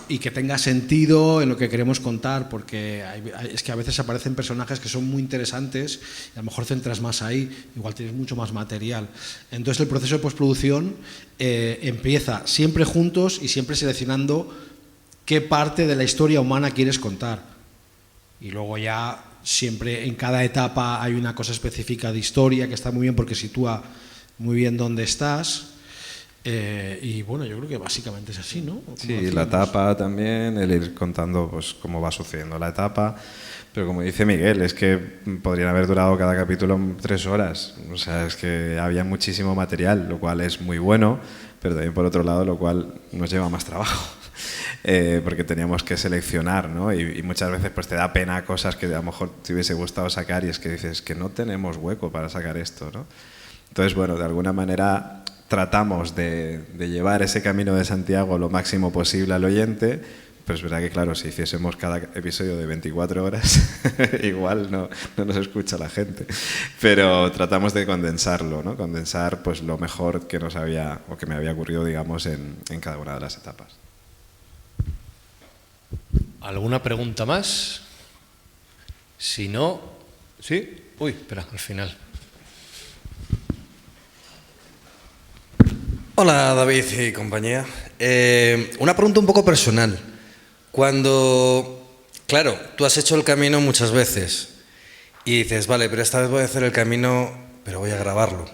y que tenga sentido en lo que queremos contar, porque es que a veces aparecen personajes que son muy interesantes y a lo mejor centras más ahí, igual tienes mucho más material. Entonces el proceso de postproducción empieza siempre juntos y siempre seleccionando qué parte de la historia humana quieres contar. Y luego ya siempre en cada etapa hay una cosa específica de historia que está muy bien porque sitúa muy bien dónde estás. Y bueno, yo creo que básicamente es así, ¿no? Sí, la etapa también, el ir contando pues cómo va sucediendo la etapa, pero como dice Miguel, es que podrían haber durado cada capítulo 3 horas, o sea, es que había muchísimo material, lo cual es muy bueno, pero también por otro lado, lo cual nos lleva más trabajo. Porque teníamos que seleccionar, ¿no? Y muchas veces pues te da pena cosas que a lo mejor te hubiese gustado sacar y es que dices que no tenemos hueco para sacar esto, ¿no? Entonces, bueno, de alguna manera tratamos de llevar ese Camino de Santiago lo máximo posible al oyente, pero es verdad que, claro, si hiciésemos cada episodio de 24 horas, igual no nos escucha la gente. Pero tratamos de condensarlo, ¿no? Condensar pues, lo mejor que nos había, o que me había ocurrido, digamos, en cada una de las etapas. ¿Alguna pregunta más? Si no... ¿Sí? Uy, espera, al final. Hola David y compañía. Una pregunta un poco personal. Cuando, claro, tú has hecho el camino muchas veces y dices, vale, pero esta vez voy a hacer el camino, pero voy a grabarlo.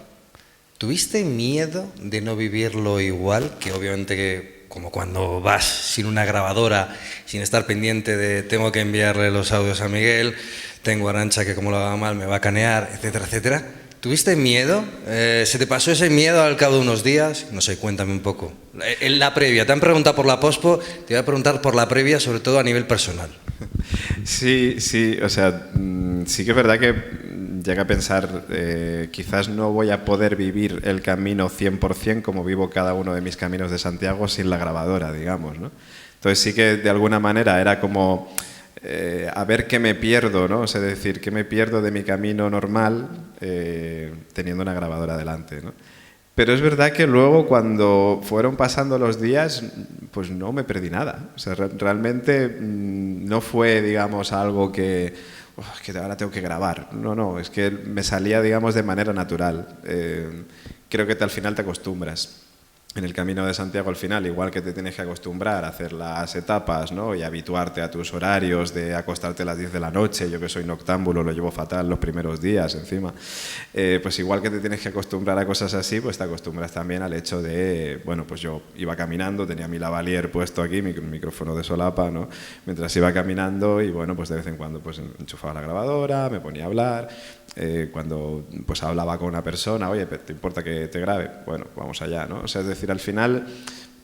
¿Tuviste miedo de no vivirlo igual? Que obviamente que como cuando vas sin una grabadora, sin estar pendiente de tengo que enviarle los audios a Miguel, tengo a Arantxa que como lo haga mal me va a canear, etcétera, etcétera. ¿Tuviste miedo? ¿Se te pasó ese miedo al cabo de unos días? No sé, cuéntame un poco. En la previa, te han preguntado por la pospo, te voy a preguntar por la previa, sobre todo a nivel personal. Sí, o sea, sí que es verdad que llega a pensar, quizás no voy a poder vivir el camino 100% como vivo cada uno de mis caminos de Santiago sin la grabadora, digamos, ¿no? Entonces sí que de alguna manera era como... a ver qué me pierdo, ¿no? O sea, decir, qué me pierdo de mi camino normal teniendo una grabadora delante, ¿no? Pero es verdad que luego cuando fueron pasando los días, pues no me perdí nada. O sea, realmente no fue, digamos, algo que ahora tengo que grabar. No, es que me salía, digamos, de manera natural. Creo que al final te acostumbras. En el Camino de Santiago al final, igual que te tienes que acostumbrar a hacer las etapas, ¿no? Y habituarte a tus horarios de acostarte a las 10 de la noche, yo que soy noctámbulo, lo llevo fatal los primeros días encima, pues igual que te tienes que acostumbrar a cosas así, pues te acostumbras también al hecho de, bueno, pues yo iba caminando, tenía mi lavalier puesto aquí, mi micrófono de solapa, ¿no? Mientras iba caminando y bueno, pues de vez en cuando pues enchufaba la grabadora, me ponía a hablar. Cuando pues hablaba con una persona, oye, ¿te importa que te grabe? Bueno, vamos allá, ¿no? O sea, es decir, al final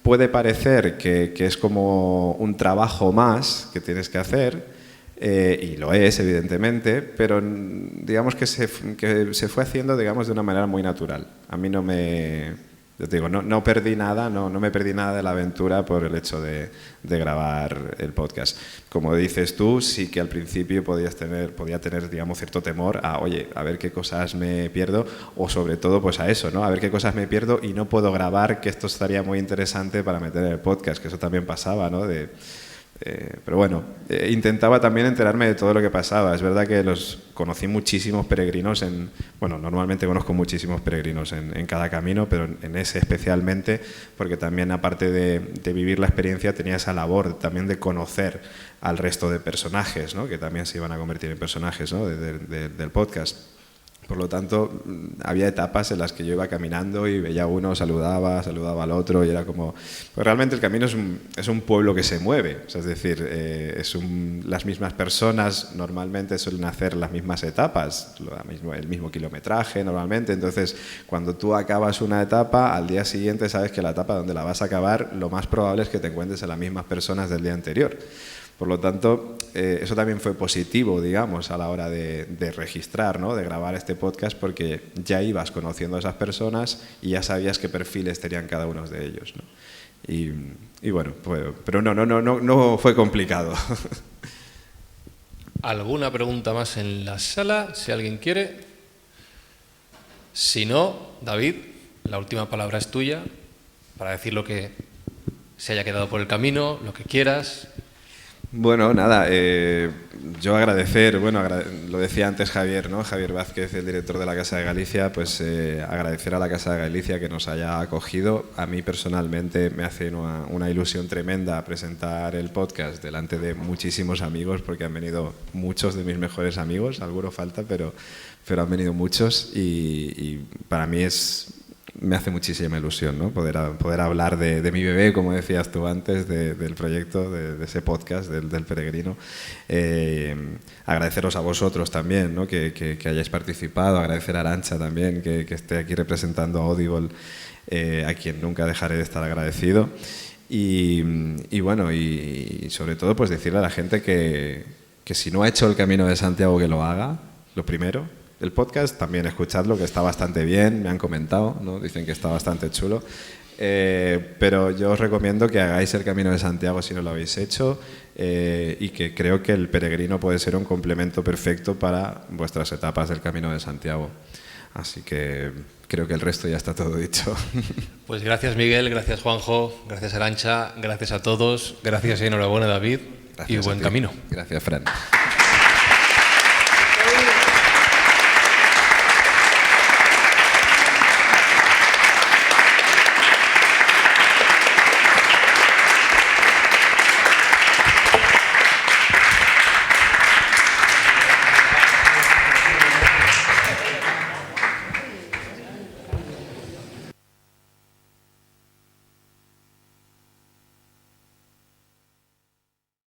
puede parecer que es como un trabajo más que tienes que hacer, y lo es, evidentemente, pero digamos que se fue haciendo, digamos, de una manera muy natural. A mí no me... Yo te digo, no perdí nada, no me perdí nada de la aventura por el hecho de grabar el podcast. Como dices tú, sí que al principio podía tener, digamos, cierto temor a, oye, a ver qué cosas me pierdo, o sobre todo, pues a eso, ¿no? A ver qué cosas me pierdo y no puedo grabar, que esto estaría muy interesante para meter en el podcast, que eso también pasaba, ¿no? Pero bueno, intentaba también enterarme de todo lo que pasaba. Es verdad que conocí muchísimos peregrinos bueno, normalmente conozco muchísimos peregrinos en cada camino, pero en ese especialmente, porque también aparte de vivir la experiencia tenía esa labor también de conocer al resto de personajes, ¿no? Que también se iban a convertir en personajes, ¿no? del podcast. Por lo tanto, había etapas en las que yo iba caminando y veía a uno, saludaba al otro y era como... Pues realmente el camino es un pueblo que se mueve, o sea, es decir, las mismas personas normalmente suelen hacer las mismas etapas, el mismo kilometraje normalmente, entonces cuando tú acabas una etapa, al día siguiente sabes que la etapa donde la vas a acabar, lo más probable es que te encuentres a las mismas personas del día anterior. Por lo tanto, eso también fue positivo, digamos, a la hora de registrar, ¿no? De grabar este podcast, porque ya ibas conociendo a esas personas y ya sabías qué perfiles tenían cada uno de ellos, ¿no? Y bueno, pero no fue complicado. ¿Alguna pregunta más en la sala, si alguien quiere? Si no, David, la última palabra es tuya para decir lo que se haya quedado por el camino, lo que quieras. Bueno, nada, yo agradecer, bueno, lo decía antes Javier, ¿no? Javier Vázquez, el director de la Casa de Galicia, pues agradecer a la Casa de Galicia que nos haya acogido. A mí personalmente me hace una ilusión tremenda presentar el podcast delante de muchísimos amigos, porque han venido muchos de mis mejores amigos, alguno falta, pero han venido muchos y para mí me hace muchísima ilusión, ¿no? Poder hablar de mi bebé, como decías tú antes, del proyecto, de ese podcast, del Peregrino. Agradeceros a vosotros también, ¿no? que hayáis participado, agradecer a Arantxa también, que esté aquí representando a Audible, a quien nunca dejaré de estar agradecido. Y bueno, y sobre todo pues decirle a la gente que si no ha hecho el Camino de Santiago, que lo haga, lo primero. El podcast también escuchadlo, que está bastante bien, me han comentado, ¿no? Dicen que está bastante chulo, pero yo os recomiendo que hagáis el Camino de Santiago si no lo habéis hecho, y que creo que el Peregrino puede ser un complemento perfecto para vuestras etapas del Camino de Santiago. Así que creo que el resto ya está todo dicho. Pues gracias Miguel, gracias Juanjo, gracias Arantxa, gracias a todos, gracias y enhorabuena David, gracias y buen camino. Gracias Fran.